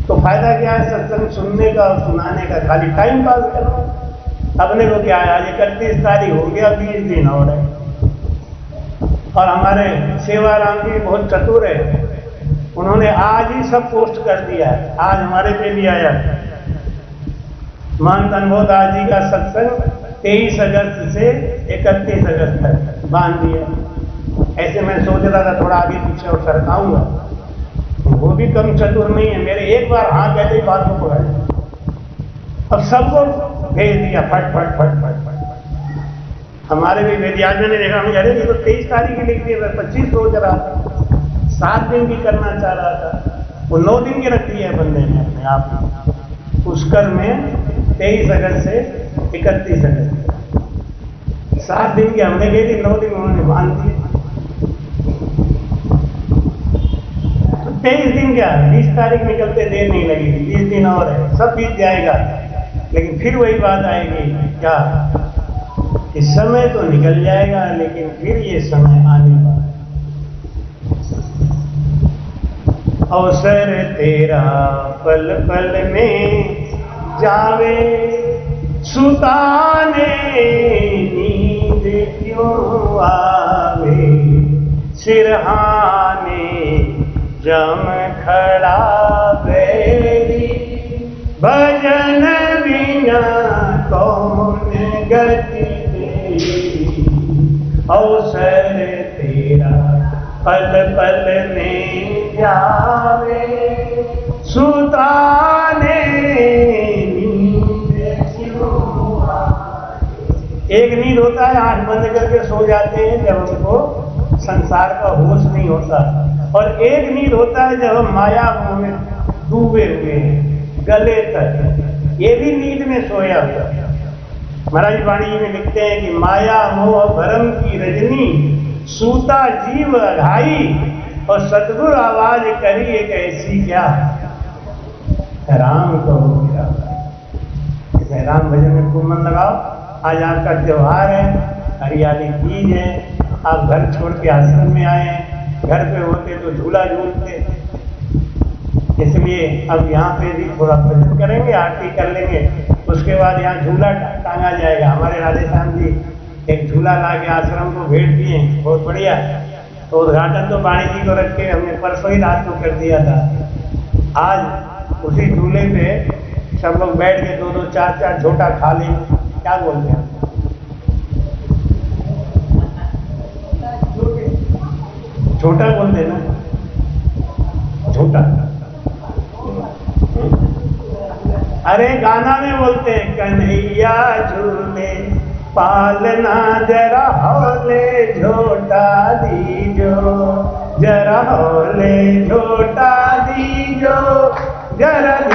तो फायदा क्या है सत्संग सुनने का और सुनाने का? खाली टाइम पास करो। अपने को क्या है, आज 31 तारीख हो गया, 20 दिन और है। और हमारे सेवाराम जी बहुत चतुर है, उन्होंने आज ही सब पोस्ट कर दिया है। आज हमारे पे भी आया महंत अनुभवदास जी का सत्संग 23 अगस्त से 31 अगस्त तक बांध दिया। ऐसे मैं सोच रहा था थोड़ा आगे पीछे और सरकाऊंगा, वो भी कम चतुर नहीं है। मेरे एक बार हाँ कहते ही बात को पकड़, अब सबको भेज दिया फट फट फट फट फट। हमारे भी वेदियाज ने देखा, मुझे अरे ये तो 23 तारीख की लिख दी, 25 सोच रहा था, 7 दिन की करना चाह रहा था, वो 9 दिन की रख दी है बंदे ने अपने आप। पुष्कर में 23 अगस्त से 31 अगस्त 7 दिन की हमने गई थी, 9 दिन उन्होंने बांध दिए। 23 दिन क्या, 20 तारीख निकलते देर नहीं लगेगी, 20 दिन और है, सब बीत जाएगा। लेकिन फिर वही बात आएगी क्या, इस समय तो निकल जाएगा लेकिन फिर ये समय आने वाला। अवसर तेरा पल पल में जावे, सुताने नींद क्यों आवे, सिरहाने जम खड़ा बैरी, भजन बिना कौन गति दे, अवसर तेरा पल पल में जावे, सुताने नींद क्यों आवे। एक नींद होता है आंख बंद करके सो जाते हैं जब हमको संसार का होश नहीं होता, और एक नींद होता है जब हम माया मोह में डूबे हुए हैं गले तक, ये भी नींद में सोया हुआ। महाराज वाणी जी में लिखते हैं कि माया मोह भरम की रजनी, सूता जीव अघाई, और सतगुरु आवाज करी एक ऐसी क्या, राम कहो मेरा। इसमें राम भजन में खूब मन लगाओ। आज आपका त्योहार है, हरियाली तीज है, आप घर छोड़ के आश्रम में आए हैं, घर पे होते तो झूला झूलते, इसलिए अब यहाँ पे भी थोड़ा भजन करेंगे, आरती कर लेंगे, उसके बाद यहाँ झूला टांगा जाएगा। हमारे राधेश्याम जी एक झूला ला के आश्रम को भेज दिए, बहुत बढ़िया। तो उद्घाटन तो वाणी जी को रख के हमने परसों ही रात को कर दिया था। आज उसी झूले पे सब लोग बैठ के 2-2 4-4 झोटा खा लें, क्या बोलते हैं, छोटा बोलते ना, झूठा। अरे गाना में बोलते कन्हैया झूले पालना जरा हौले झोटा दीजो, जरा हौले झोटा दी गर